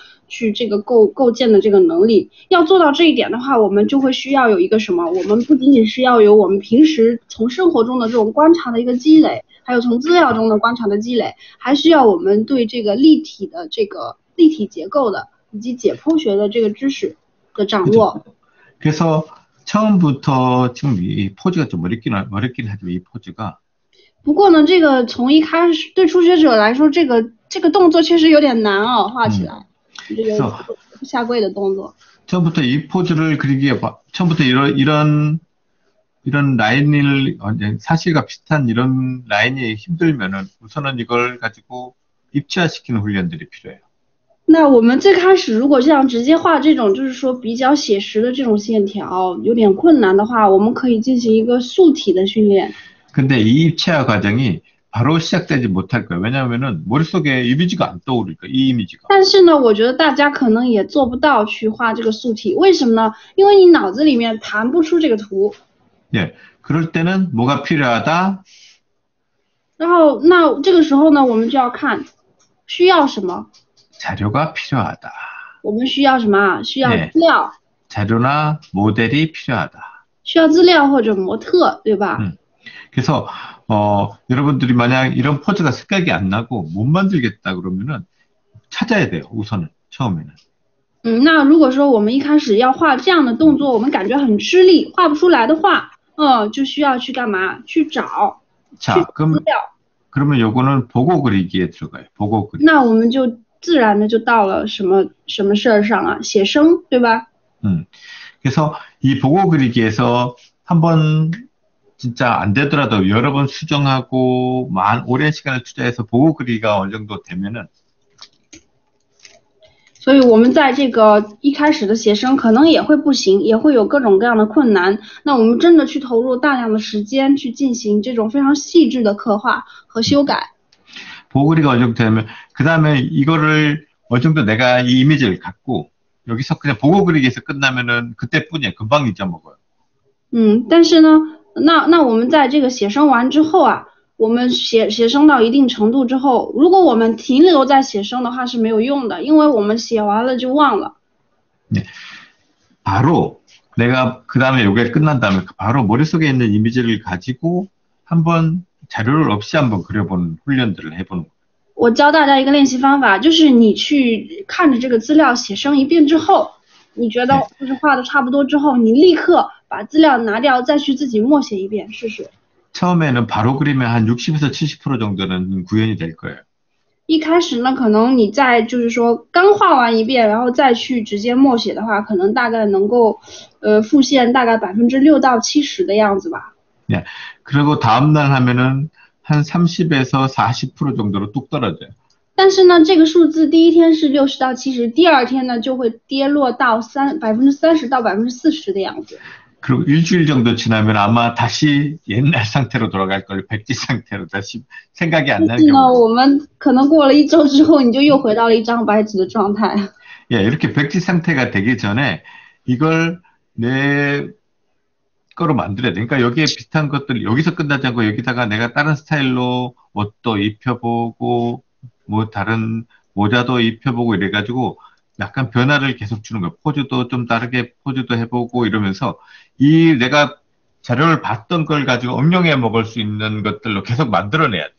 构建的这个能力。要做到这一点的话，我们就会需要有一个什么？我们不仅仅是要有我们平时从生活中的这种观察的一个积累，还有从资料中的观察的积累，还需要我们对这个立体的这个立体结构的以及解剖学的这个知识的掌 그죠? 握。 그래서 처음부터 지금 이 포즈가 좀 어렵긴 하지만 이 포즈가 不过呢，这个从一开始对初学者来说，这个动作确实有点难哦，画起来，这个 그래서 下跪的动作。 처음부터 이 포즈를 그리기에 처음부터 이런 라인을 사실과 비슷한 이런 라인이 힘들면은 우선은 이걸 가지고 입체화시키는 훈련들이 필요해요. 那我们最开始如果这样直接画这种就是说比较写实的这种线条有点困难的话，我们可以进行一个素体的训练。 근데 이 입체화 과정이 바로 시작되지 못할 거예요. 왜냐하면은 머릿속에 이미지가 안 떠오르니까 이 이미지가. 但是呢，我觉得大家可能也做不到去画这个素体，为什么呢？因为你脑子里面弹不出这个图。 예, 그럴 때는 뭐가 필요하다? 然后那这个时候呢，我们就要看需要什么。 자료가 필요하다. 我们需要什么啊？需要 네 资料， 자료나 모델이 필요하다. 需要资料或者模特，对吧？ 그래서 여러분들이 만약 이런 포즈가 생각이 안 나고 못 만들겠다 그러면은 찾아야 돼요. 우선은 처음에는. 那如果说我们一开始要画这样的动作，我们感觉很吃力，画不出来的话，就需要去干嘛？去找，去 자, 资料。 그러면 요거는 보고 그리기에 들어가요. 보고 그리기. 那我们就自然的就到了什么事儿上啊？写生，对吧？ 그래서 이 보고 그리기에서 한번 진짜 안 되더라도 여러 번 수정하고 오랜 시간을 투자해서 보고 그리기가 어느 정도 되면은 所以我们在这个一开始的写生可能也会不行，也会有各种各样的困难。那我们真的去投入大量的时间去进行这种非常细致的刻画和修改。 보고 그리기가 어느 정도 되면 그 다음에 이거를 어느 정도 내가 이 이미지를 갖고 여기서 그냥 보고 그리기에서 끝나면은 그때뿐이야. 금방 잊어먹어요. 但是呢，那我们在这个写生完之后啊，我们写生到一定程度之后，如果我们停留在写生的话是没有用的，因为我们写完了就忘了。 네. 바로 내가 그 다음에 이게 끝난 다음에 바로 머릿속에 있는 이미지를 가지고 한번 자료를 없이 한번 그려보는 훈련들을 해보는 거예요. 我教大家一个练习方法，就是你去看着这个资料写生一遍之后，你觉得就是画的差不多之后，你立刻把资料拿掉，再去自己默写一遍试试。 처음에는 바로 그리면 한 60에서 70% 정도는 구현이 될 거예요. 一开始呢，可能你在就是说刚画完一遍，然后再去直接默写的话，可能大概能够复现大概6%到70%的样子吧。 네. 그리고 다음날 하면은 한 30에서 40% 정도로 뚝 떨어져요. 但是呢，这个数字第一天是60到70，第二天呢就会跌落到30%到40%的样子。 그리고 일주일 정도 지나면 아마 다시 옛날 상태로 돌아갈 걸 백지 상태로 다시 생각이 안 나는 呢， 경우. 我们可能过了1周之后，你就又回到了一张白纸的状态。 예, 이렇게 백지 상태가 되기 전에 이걸 내 거로 만들어야 돼. 그러니까 여기에 비슷한 것들 여기서 끝나지 않고 여기다가 내가 다른 스타일로 옷도 입혀보고 뭐 다른 모자도 입혀보고 이래가지고 약간 변화를 계속 주는 거야. 포즈도 좀 다르게 포즈도 해보고 이러면서 이 내가 자료를 봤던 걸 가지고 응용해 먹을 수 있는 것들로 계속 만들어내야 돼.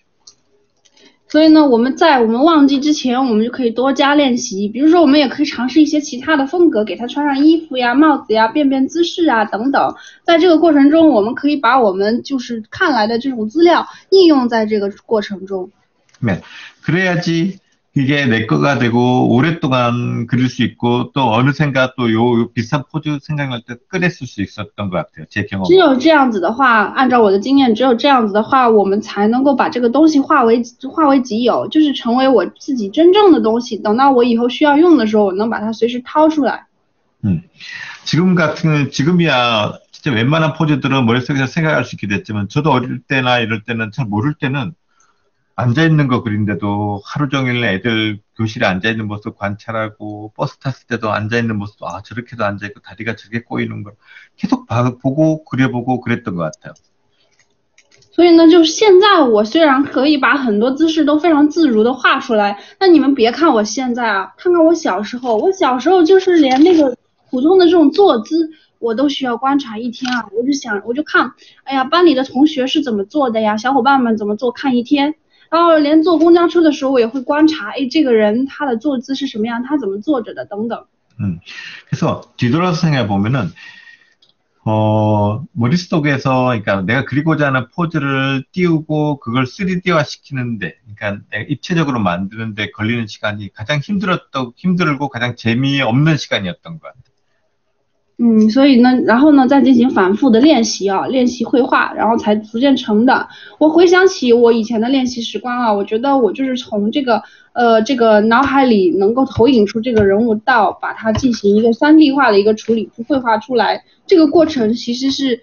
所以呢，我们在我们忘记之前，我们就可以多加练习。比如说，我们也可以尝试一些其他的风格，给它穿上衣服呀、帽子呀、变姿势啊等等。在这个过程中，我们可以把我们就是看来的这种资料应用在这个过程中。 네, 그래야지 이게 내 거가 되고 오랫동안 그릴 수 있고 또 어느샌가 또 요 비슷한 포즈 생각날 때 꺼냈을 수 있었던 것 같아요. 제 경험. 只有这样子的话，按照我的经验，只有这样子的话，我们才能够把这个东西化为己有，就是成为我自己真正的东西。等到我以后需要用的时候，我能把它随时掏出来。 지금이야 진짜 웬만한 포즈들은 머릿속에서 생각할 수 있게 됐지만 저도 어릴 때나 이럴 때는 잘 모를 때는 앉아 있는 거 그린데도 하루 종일 애들 교실에 앉아 있는 모습 관찰하고 버스 탔을 때도 앉아 있는 모습 아 저렇게도 앉아 있고 다리가 저렇게 꼬이는 걸 계속 보고 그려보고 그랬던 것 같아요. 所以呢，就是现在我虽然可以把很多姿势都非常自如的画出来，那你们别看我现在啊，看看我小时候，我小时候就是连那个普通的这种坐姿，我都需要观察一天啊。我就想，我就看，哎呀，班里的同学是怎么做的呀？小伙伴们怎么做，看一天。然后连坐公交车的时候，我也会观察，哎，这个人他的坐姿是什么样，他怎么坐着的，等等。 그래서 뒤돌아서 생각해 보면은 머릿속에서, 그러니까 내가 그리고자 하는 포즈를 띄우고 그걸 3D화 시키는데, 그러니까 내가 입체적으로 만드는데 걸리는 시간이 가장 힘들고 가장 재미없는 시간이었던 것 같아요. 所以呢，然后呢，再进行反复的练习啊，练习绘画，然后才逐渐成的。我回想起我以前的练习时光啊，我觉得我就是从这个脑海里能够投影出这个人物到把它进行一个3D 化的一个处理，绘画出来。这个过程其实是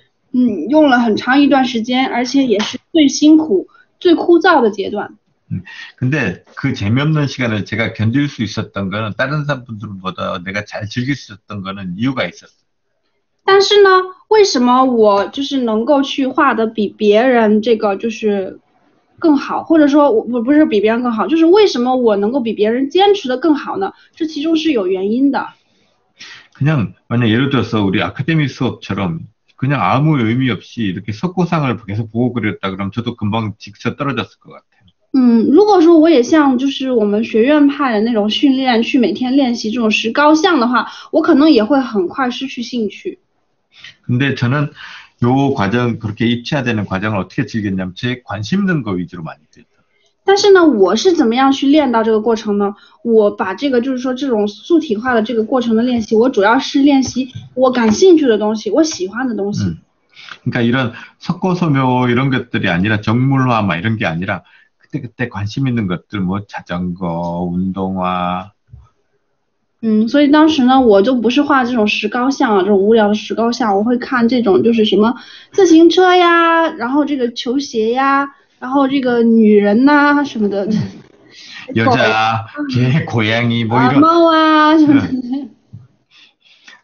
用了很长一段时间，而且也是最辛苦、最枯燥的阶段。 근데 그 재미없는 시간을 제가 견딜 수 있었던 거는 다른 사람들보다 내가 잘 즐길 수 있었던 거는 이유가 있었어요. 但是呢，为什么我就是能够去画的比别人这个就是更好，或者说我不是比别人更好，就是为什么我能够比别人坚持的更好呢？这其中是有原因的。 그냥 만약 예를 들어서 우리 아카데미 수업처럼 그냥 아무 의미 없이 이렇게 석고상을 계속 보고 그렸다 그러면 저도 금방 지쳐 떨어졌을 것 같아요. 如果说我也像就是我们学院派的那种训练，去每天练习这种石膏像的话，我可能也会很快失去兴趣。 근데 저는 요 과정, 그렇게 입체화되는 과정을 어떻게 즐겼냐면 제 관심 있는 거 위주로 많이 그렸어요. 但是呢，我是怎么样去练到这个过程呢？我把这个就是说这种素体化的这个过程的练习，我主要是练习我感兴趣的东西，我喜欢的东西。 그러니까 이런 석고소묘 이런 것들이 아니라 정물화 막 이런 게 아니라 그때 관심 있는 것들 뭐 자전거, 운동화. 所以当时呢，我就不是画这种石膏像啊，这种无聊的石膏像，我会看这种就是什么自行车呀，然后这个球鞋呀，然后这个女人呐、什么的。 여자, 개, 고양이 뭐 이런 猫啊什么的。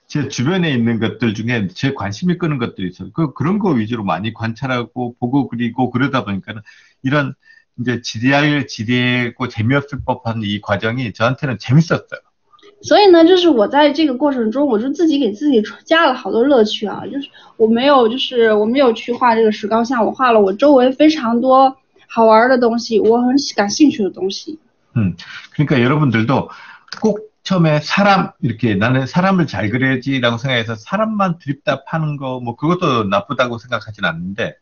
제 주변에 있는 것들 중에 제 관심이 끄는 것들이 있어요. 그런 거 위주로 많이 관찰하고 보고 그리고 그러다 보니까 이런 이제 지대하고 재미없을 법한 이 과정이 저한테는 재밌었어요. 所以呢，就是我在这个过程中，我就自己给自己加了好多乐趣啊。就是我没有去画这个石膏像，我画了我周围非常多好玩的东西，我很感兴趣的东西。 그러니까 여러분들도 꼭 처음에 사람 이렇게 나는 사람을 잘 그려야지라고 생각해서 사람만 드립다 파는 거 뭐 그것도 나쁘다고 생각하진 않는데.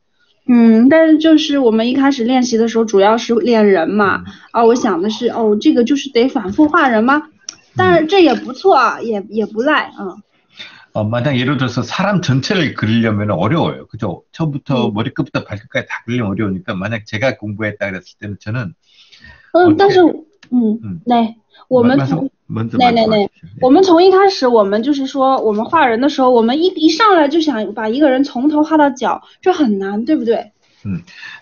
但是就是我们一开始练习的时候，主要是练人嘛。我想的是，这个就是得反复画人吗？但是这也不错啊，也不赖啊。 만약 예를 들어서 사람 전체를 그리려면 어려워요. 그죠? 처음부터 머리끝부터 발끝까지 다 그리려면 어려우니까 만약 제가 공부했다 그랬을 때는 저는 但是네，我们我们从一开始我们就是说我们画人的时候，我们一上来就想把一个人从头画到脚，这很难，对不对？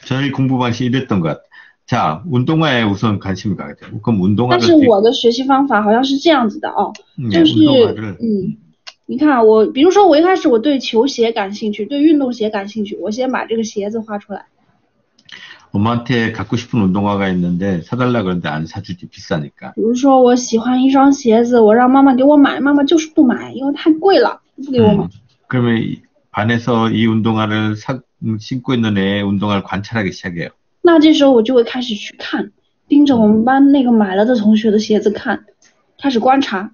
저희 공부 방식이 이랬던 것 같아요. 자, 운동화에 우선 관심을 가게 돼요. 그럼 운동화를. 但是我的学习方法好像是这样子的哦，就是你看我，比如说我一开始我对球鞋感兴趣，对运动鞋感兴趣，我先把这个鞋子画出来。 엄마한테 갖고 싶은 운동화가 있는데 사달라 그러는데 안 사주지 비싸니까. 比如说我喜欢一双鞋子，我让妈妈给我买，妈妈就是不买，因为太贵了，不给我买。 그러면 반에서 이 운동화를 신고 있는 애의 운동화를 관찰하기 시작해요. 那这时候我就会开始去看，盯着我们班那个买了的同学的鞋子看，开始观察。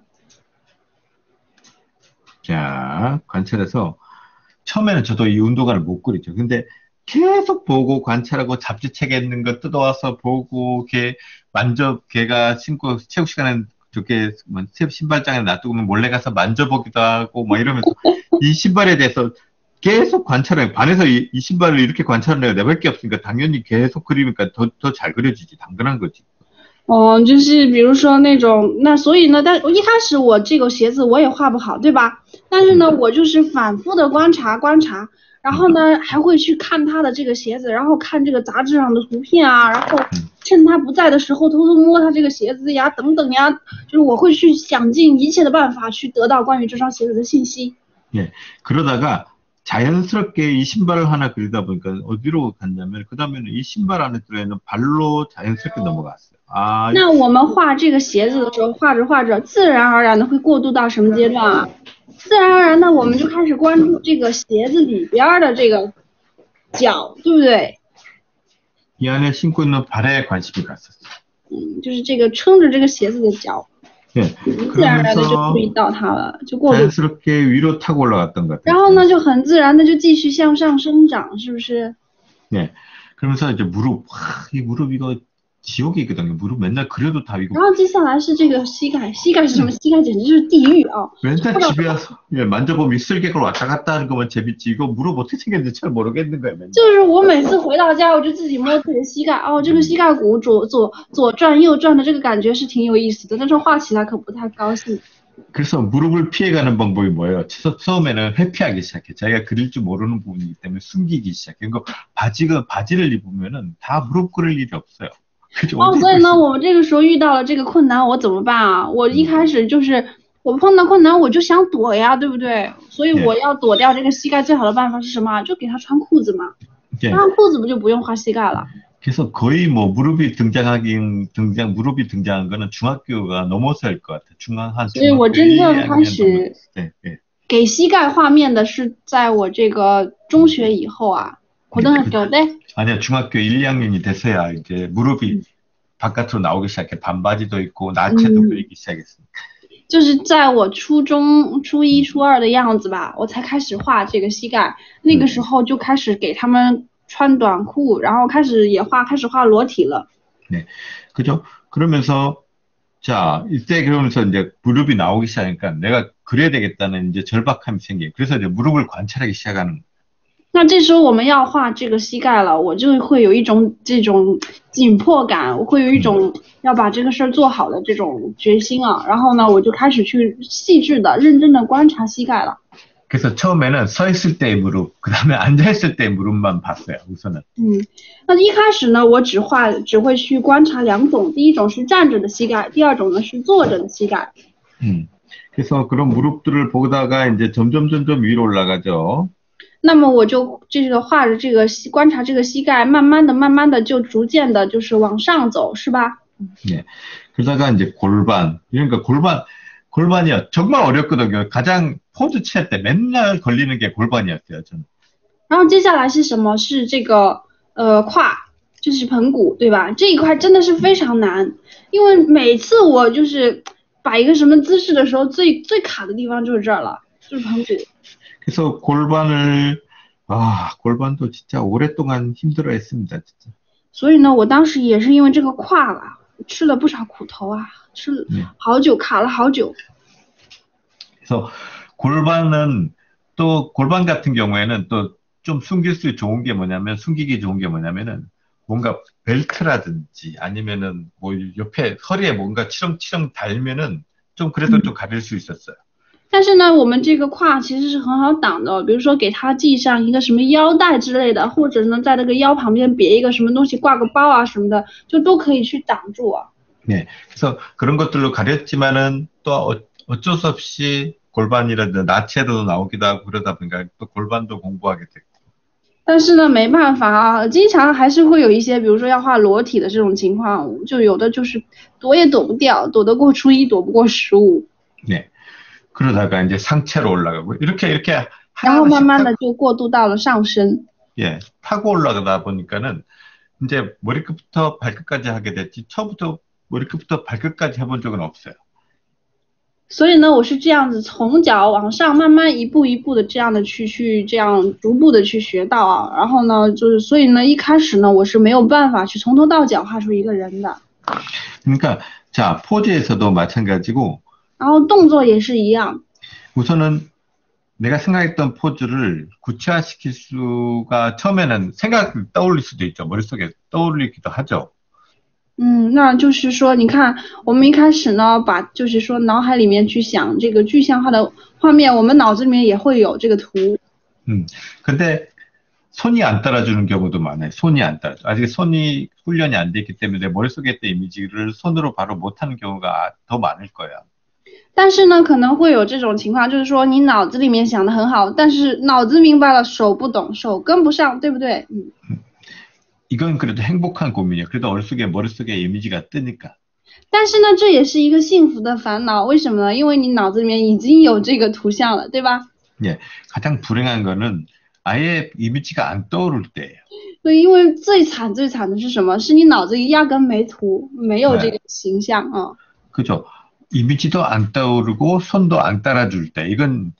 자, 관찰해서 처음에는 저도 이 운동화를 못 그리죠. 근데 계속 보고 관찰하고 잡지책에 있는 거 뜯어와서 보고 걔가 신고 체육 시간에 저게 신발장에 놔두고 몰래 가서 만져보기도 하고 막 이러면서 이 신발에 대해서 계속 관찰해요. 반에서 이 신발을 이렇게 관찰하는 애가 내밖에 없으니까 당연히 계속 그리니까 더 잘 그려지지. 당연한 거지. 就是比如说那种，那所以呢，但一开始我这个鞋子我也画不好，对吧？但是呢，我就是反复的观察，然后呢还会去看他的这个鞋子，然后看这个杂志上的图片啊，然后趁他不在的时候偷偷摸他这个鞋子呀，等等呀，就是我会去想尽一切的办法去得到关于这双鞋子的信息。 예, 그러다가 자연스럽게 이 신발을 하나 그리다 보니까 어디로 갔냐면, 그 다음에는 이 신발 안에 들어있는 발로 자연스럽게 넘어갔어요. 아, 那我们画这个鞋子的时候，画着画着，自然而然的会过渡到什么阶段啊？自然而然的，我们就开始关注这个鞋子里边的这个脚，对不对？ 이 안에 신고 있는 발에 관심이 갔었어요. 就是这个撑着这个鞋子的脚， 예, 自然而然的就注 그러면서 意到它了，就过渡， 자연스럽게 위로 타고 올라갔던 것 然 같아요. 后呢，就很自然的就继续向上生长，是不是？ 예, 그러면서 이제 무릎, 이 무릎 이거 지옥이거든요. 무릎 맨날 그려도 다 이거 然后接下来是这个膝盖，膝盖是什么？膝盖简直就是地狱啊！ 맨날 집에 와서 예, 만져보면 쓸개가 왔다 갔다 하는 것만 재밌지. 이거 무릎 어떻게 생겼는지 잘 모르겠는 거예요. 맨날. 就是我每次回到家，我就自己摸自己的膝盖，哦，这个膝盖骨左转右转的这个感觉是挺有意思的，但是画起来可不太高兴。 그래서 무릎을 피해가는 방법이 뭐예요? 처음에는 회피하기 시작해. 자기가 그릴 줄 모르는 부분이기 때문에 숨기기 시작해. 그러니까 바지를 입으면은 다 무릎 꿇을 일이 없어요. 그죠? 哦， 어디 所以 입을 呢， 수 我们这个时候遇到了这个困难，我怎么办啊？我一开始就是我碰到困难我就想躲呀，对不对？所以我要躲掉这个膝盖最好的办法是什么？就给他穿裤子嘛， 예. 穿裤子不就不用画膝盖了？ 그래서 거의 뭐 무릎이 무릎이 등장한 거는 중학교가 넘어서일 것 같아요. 한 所以我 중학교 真 1, 正 2학년 开始 네, 네. 给膝盖画面的是在我这个中学以后啊， 고등학교 때? 아니야, 중학교 1, 2학년이 돼서야 이제 무릎이 바깥으로 나오기 시작해. 반바지도 있고 나체도 그리기 시작했으니까. 就是在我初中初一初二的样子吧，我才开始画这个膝盖，那个时候就开始给他们穿短裤，然后开始画裸体了。 네, 그죠? 그러면서 자 이때 그러면서 이제 무릎이 나오기 시작하니까 내가 그래야 되겠다는 이제 절박함이 생겨요. 그래서 이제 무릎을 관찰하기 시작하는 거예요. 那这时候我们要画这个膝盖了，我就会有一种这种紧迫感，我会有一种要把这个事儿做好的这种决心啊。然后呢，我就开始去细致的、认真的观察膝盖了。 그래서 처음에는 서 있을 때의 무릎, 그 다음에 앉아 있을 때의 무릎만 봤어요. 우선은. 那一开始呢，我只会去观察两种，第一种是站着的膝盖，第二种呢是坐着的膝盖。 그래서 그런 무릎들을 보다가 이제 점점 위로 올라가죠. 那么我就这个画着这个观察这个膝盖，慢慢的就逐渐的就是往上走，是吧？ 네. 그러다가 이제 골반. 그러니까 골반이요. 정말 어렵거든요. 가장 포즈 취할 때 맨날 걸리는 게 골반이었어요, 저는. 然后接下来是什么？是这个胯，就是盆骨，对吧？这一块真的是非常难，因为每次我就是摆一个什么姿势的时候，最卡的地方就是这儿了，就是盆骨。 그래서 골반도 진짜 오랫동안 힘들어했습니다, 진짜. 所以呢，我当时也是因为这个胯啊，吃了不少苦头啊，吃了好久，卡了好久。 그래서 골반 같은 경우에는 또 좀 숨기기 좋은 게 뭐냐면은 뭔가 벨트라든지 아니면은 뭐 옆에 허리에 뭔가 치렁치렁 달면은 좀 그래도 좀 가릴 수 있었어요. 但是呢，我们这个胯其实是很好挡的，比如说给它系上一个什么腰带之类的，或者呢在那个腰旁边别一个什么东西，挂个包啊什么的，就都可以去挡住啊。 네, 그래서 그런 것들로 가렸지만은 또 어쩔 수 없이 골반이라든지 나체도 나오기도 하고 그러다 보니까 또 골반도 공부하게 됐고. 但是呢，没办法啊，经常还是会有一些，比如说要画裸体的这种情况，就有的就是躲也躲不掉，躲得过初一，躲不过15。 네, 그러다가 이제 상체로 올라가고 이렇게 然后慢慢的就过渡到了上身。 예, 타고 올라가다 보니까는 이제 머리끝부터 발끝까지 하게 됐지 처음부터 머리끝부터 발끝까지 해본 적은 없어요. 所以呢，我是这样子从脚往上慢慢一步一步的这样的去这样逐步的去学到啊。然后呢，就是所以呢，一开始呢，我是没有办法去从头到脚画出一个人的。 그러니까 자 포즈에서도 마찬가지고. 然后动作也是一样。 우선은 내가 생각했던 포즈를 구체화시킬 수가 처음에는 떠올릴 수도 있죠. 머릿속에 떠올리기도 하죠. 那就是说，你看，我们一开始呢，就是说脑海里面去想这个具象化的画面，我们脑子里面也会有这个图。 근데 손이 안 따라주는 경우도 많아요. 손이 안 따라줘. 아직 손이 훈련이 안 돼 있기 때문에 머릿속에 있던 이미지를 손으로 바로 못하는 경우가 더 많을 거야. 但是呢，可能会有这种情况，就是说你脑子里面想的很好，但是脑子明白了，手不懂，手跟不上，对不对？ 이건 그래도 행복한 고민이에요. 그래도 머릿속에 이미지가 뜨니까. 但是呢，这也是一个幸福的烦恼，为什么呢？因为你脑子里面已经有这个图像了，对吧？ 예, 가장 불행한 거는 아예 이미지가 안 떠오를 때예요. 对，因为最惨的是什么？是你脑子里压根没图，没有这 네, 个形象啊。 그죠? 이미지도 안 떠오르고 손도 안 따라줄 때 이건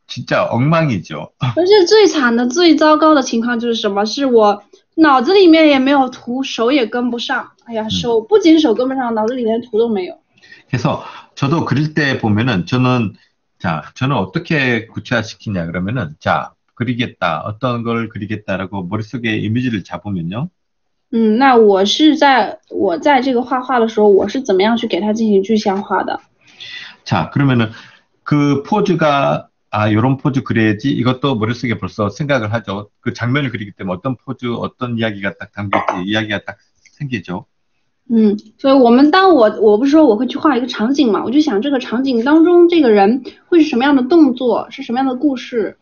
진짜 엉망이죠. 而且最惨的、最糟糕的情况就是什么？是我脑子里面也没有图，手也跟不上。哎呀，不仅手跟不上，脑子里连图都没有。 그래서 저도 그릴 때 보면은 저는 어떻게 구체화시키냐 그러면은 자, 그리겠다. 어떤 걸 그리겠다라고 머릿속에 이미지를 잡으면요. 那我在这个画画的时候，我是怎么样去给它进行具象化的？ 자, 그러면은 그 포즈가 요런 포즈 그려야지 이것도 머릿속에 벌써 생각을 하죠. 그 장면을 그리기 때문에 어떤 포즈, 어떤 이야기가 딱 담길지 이야기가 딱 생기죠. 所以我不是说我会去画一个场景嘛，我就想这个场景当中这个人会是什么样的动作，是什么样的故事。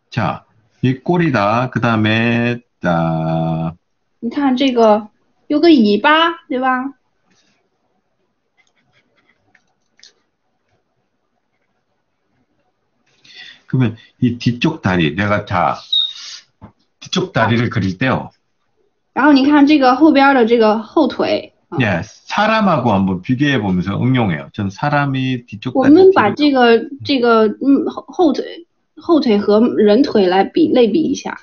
자, 이 꼴이다. 그 다음에, 자, 你看这个有个尾巴，对吧？ 그러면 이 뒤쪽 다리, 뒤쪽 다리를 그릴 때요. 然后你看这个后边的这个后腿。 예, 사람하고 한번 비교해 보면서 응용해요. 전 사람이 뒤쪽 我 다리 们把这个后腿和人腿来类比一下。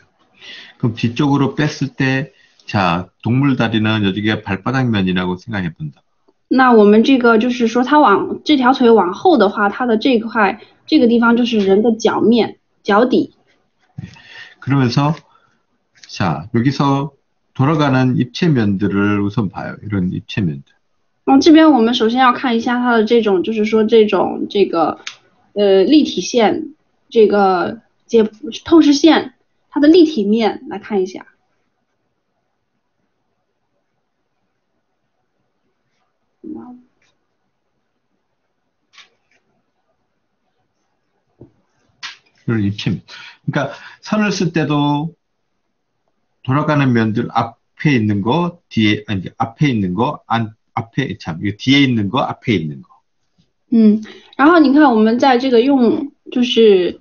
그럼 뒤쪽으로 뺐을 때, 자, 동물 다리는 여기가 발바닥면이라고 생각해 본다. 那我们这个就是说，这条腿往后的话，它的这个地方就是人的脚面、脚底。 그러면서, 자, 여기서 돌아가는 입체면들을 우선 봐요. 이런 입체면들. 这边我们首先要看一下它的这种，就是说这个立体线，这个透视线，它的立体面来看一下。 이런 입체면. 그러니까 선을 쓸 때도 돌아가는 면들 앞에 있는 거, 뒤에, 아니, 앞에 있는 거, 앞에, 이거 뒤에 있는 거, 앞에 있는 거. 然后你看我们在这个就是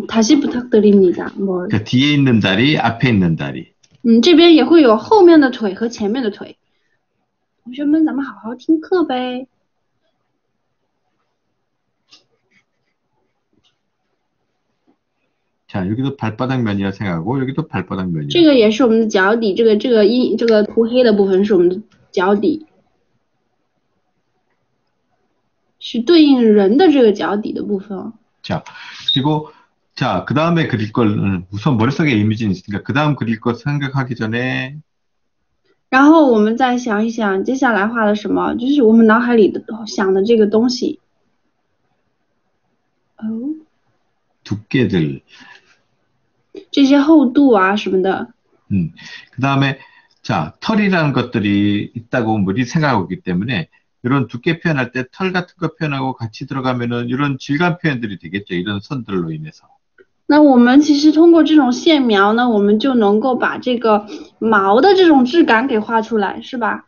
다시 부탁드립니다. 뭐. 그러니까 뒤에 있는 다리, 앞에 있는 다리. 这边也会有后面的腿和前面的腿。同学们，咱们好好听课呗。 자, 여기도 발바닥면이라 생각하고 여기도 발바닥면이야. 这个也是我们的脚底，这个涂黑的部分是我们的脚底，是对应人的这个脚底的部分。 자, 그리고 자, 그 다음에 그릴 걸 우선 머릿속에 이미지는 있으니까 그 다음 그릴 거 생각하기 전에 然后我们再想一想，接下来画的什么，就是我们脑海里想的这个东西。 두께들. 这些厚度啊什么的。 그 다음에 자, 털이라는 것들이 있다고 머리 생각하고 있기 때문에 이런 두께 표현할 때 털 같은 거 표현하고 같이 들어가면은 이런 질감 표현들이 되겠죠. 이런 선들로 인해서. 那我们其实通过这种线描呢，我们就能够把这个毛的这种质感给画出来，是吧？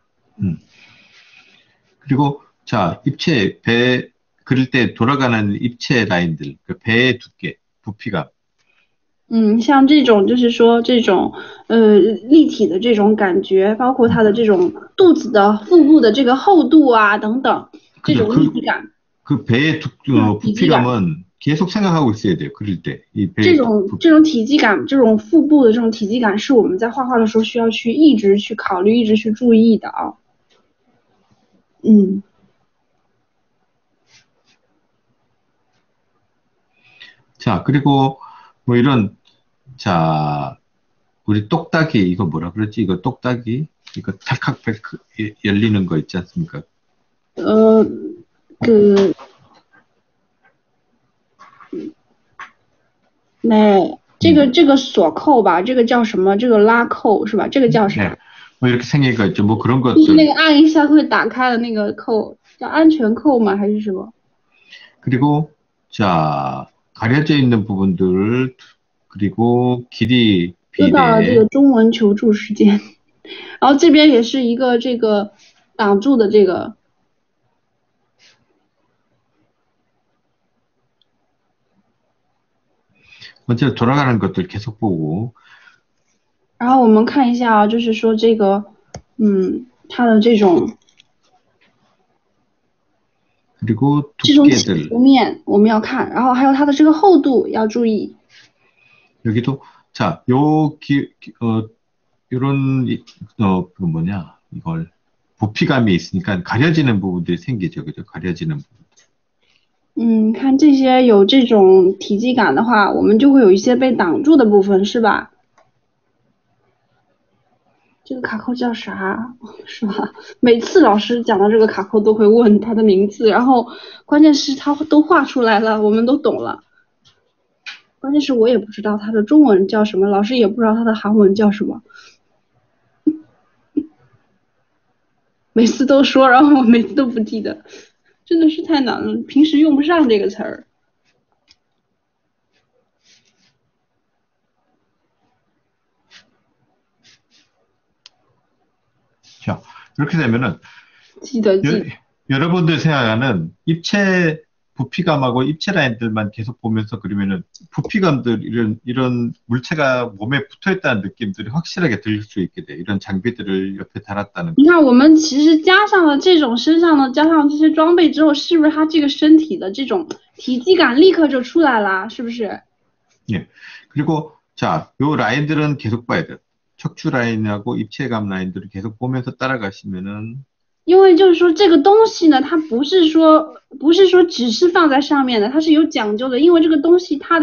그리고 자, 배 그릴 때 돌아가는 입체 라인들, 그 배의 두께, 부피감. 像这种就是说这种立体的这种感觉，包括它的这种肚子的腹部的这个厚度啊等等，这种立体感。 그 배의 부피감은 계속 생각하고 있어야 돼요. 그릴 때. 이 배의 这种体积感，这种腹部的这种体积感，是我们在画画的时候需要一直去考虑、一直去注意的啊。 자, 그리고 뭐 이런 자, 우리 똑딱이 이거 뭐라 그러지? 이거 똑딱이 이거 찰칵 열리는 거 있지 않습니까? 네, 这个锁扣吧，这个叫什么？这个拉扣是吧？这个叫啥？ 네. 뭐 이렇게 생긴 거 있죠. 뭐 그런 就是那 것들. 个按一下会打开的那个扣，叫安全扣吗？还是什么？ 그리고 자, 가려져 있는 부분들 그리고 길이 又到了这个 비례. 中文求助时间，然后这边也是一个这个挡住的这个， 먼저 돌아가는 것들 계속 보고 然后我们看一下啊，就是说这个，它的这种 그리고 这种起 두께들 伏面我们要看，然后还有它的这个厚度要注意。 여기도 자, 요런 그 뭐냐 이걸 부피감이 있으니까 가려지는 부분들이 생기죠, 그죠? 가려지는 부분. 看这些有这种体积感的话，我们就会有一些被挡住的部分，是吧？这个卡扣叫啥？是吧？每次老师讲到这个卡扣都会问它的名字，然后关键是它都画出来了，我们都懂了。关键是我也不知道它的中文叫什么，老师也不知道它的韩文叫什么。每次都说，然后我每次都不记得，真的是太难了，平时用不上这个词儿。 자, 이렇게 되면은 记得 여러분들 생각하는 입체 부피감하고 입체 라인들만 계속 보면서 그러면은 부피감들 이런 물체가 몸에 붙어 있다는 느낌들이 확실하게 들릴 수 있게 돼. 이런 장비들을 옆에 달았다는 你看，我们其实加上了这种身上的，加上这些装备之后，是不是它这个身体的这种体积感立刻就出来了？是不是？ 예. 그리고 자, 요 라인들은 계속 봐야 돼요. 척추 라인하고 입체감 라인들을 계속 보면서 따라가시면은 因为就是说这个东西呢，它不是说只是放在上面的，它是有讲究的。因为这个东西它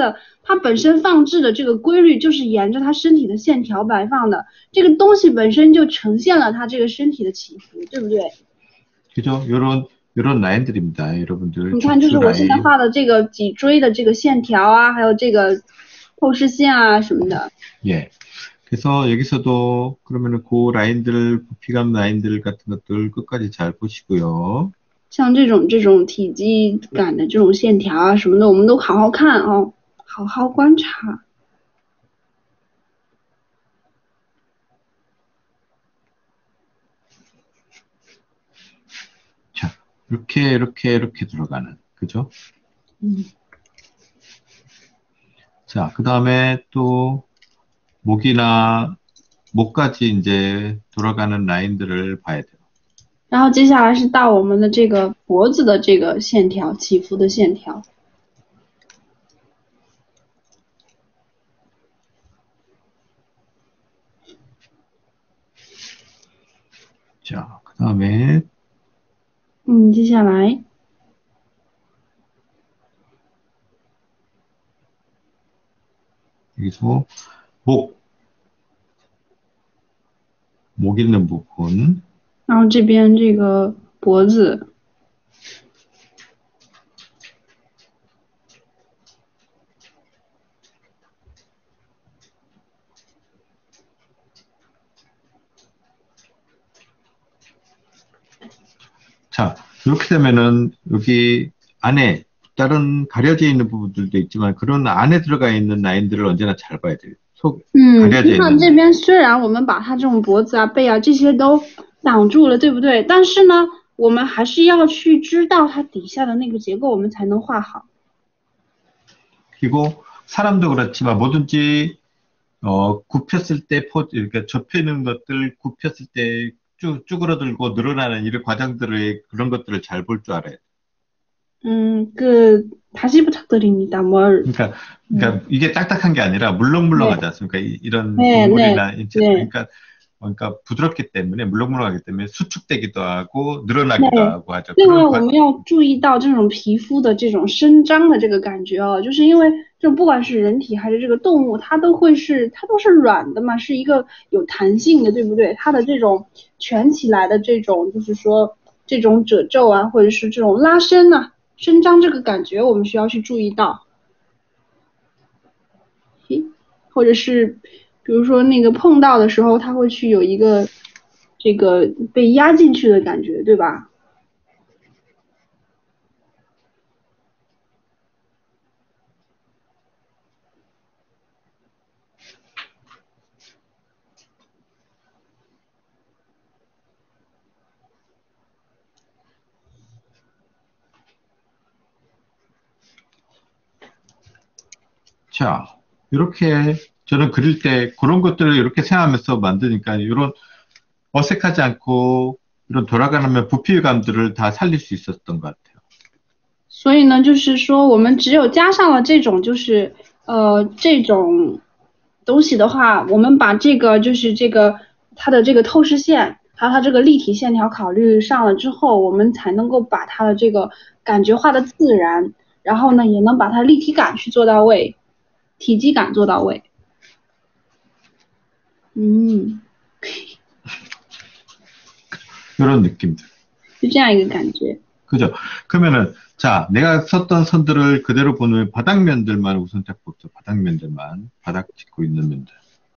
本身放置的这个规律就是沿着它身体的线条摆放的，这个东西本身就呈现了它这个身体的起伏，对不对？ 그죠? 요런 라인들입니다. 여러분들 你看，就是 척추 我现在 라인. 画的这个脊椎的这个线条啊，还有这个透视线啊什么的。 예. 그래서 여기서도 그러면은 그 라인들, 부피감 라인들 같은 것들 끝까지 잘 보시고요. 像这种体积感的这种线条啊什么的，我们都好好看哦，好好观察。 자, 이렇게 들어가는, 그죠? 자, 그 다음에 또 목까지 이제 돌아가는 라인들을 봐야 돼요. 然后接下来是到我们的这个脖子的这个线条，起伏的线条。 자, 그 다음에 接下来 여기서 목 있는 부분. 然后这边这个脖子。 자, 이렇게 되면은 여기 안에 다른 가려져 있는 부분들도 있지만 그런 안에 들어가 있는 라인들을 언제나 잘 봐야 돼요. 가려져 你看 있는. 这边虽然我们把它这种脖子啊、背啊这些都挡住了，对不对？但是呢，我们还是要去知道它底下的那个结构，我们才能画好。 그리고 사람도 그렇지만 뭐든지 굽혔을 때 이렇게 접히는 것들 굽혔을 때 쭈그러들고 늘어나는 이런 과정들의 그런 것들을 잘 볼 줄 알아요. 다시 부탁드립니다. 뭘? 그러니까 이게 딱딱한 게 아니라 물렁물렁하지 않습니까? 이런 네, 인물이나 네, 인체, 네. 그러니까 부드럽기 때문에 물렁물렁하기 때문에 수축되기도 하고 늘어나기도 对， 하고 하죠. 另外 그런 我们要注意到这种皮肤的这种伸张的这个感觉哦，就是因为就不管是人体还是这个动物，它都是软的嘛，是一个有弹性的，对不对？它的这种蜷起来的这种，就是说这种褶皱啊，或者是这种拉伸啊、伸张这个感觉，我们需要去注意到。或者是比如说那个碰到的时候，它会去有一个这个被压进去的感觉，对吧？ 자, 이렇게 저는 그릴 때 그런 것들을 이렇게 생각하면서 만드니까 이런 어색하지 않고 이런 돌아가면 부피감들을 다 살릴 수 있었던 것 같아요. 所以呢，就是说，我们只有加上了这种，就是这种东西的话，我们把这个就是这个它的这个透视线，还有它这个立体线条考虑上了之后，我们才能够把它的这个感觉画的自然，然后呢，也能把它立体感去做到位，体积感做到位。嗯， 이런 느낌들. 是这样一个感觉。 그죠? 그러면은, 자, 내가 썼던 선들을 그대로 보면 바닥면들만 우선 잡고 있어. 바닥면들만. 바닥 짚고 있는 면들.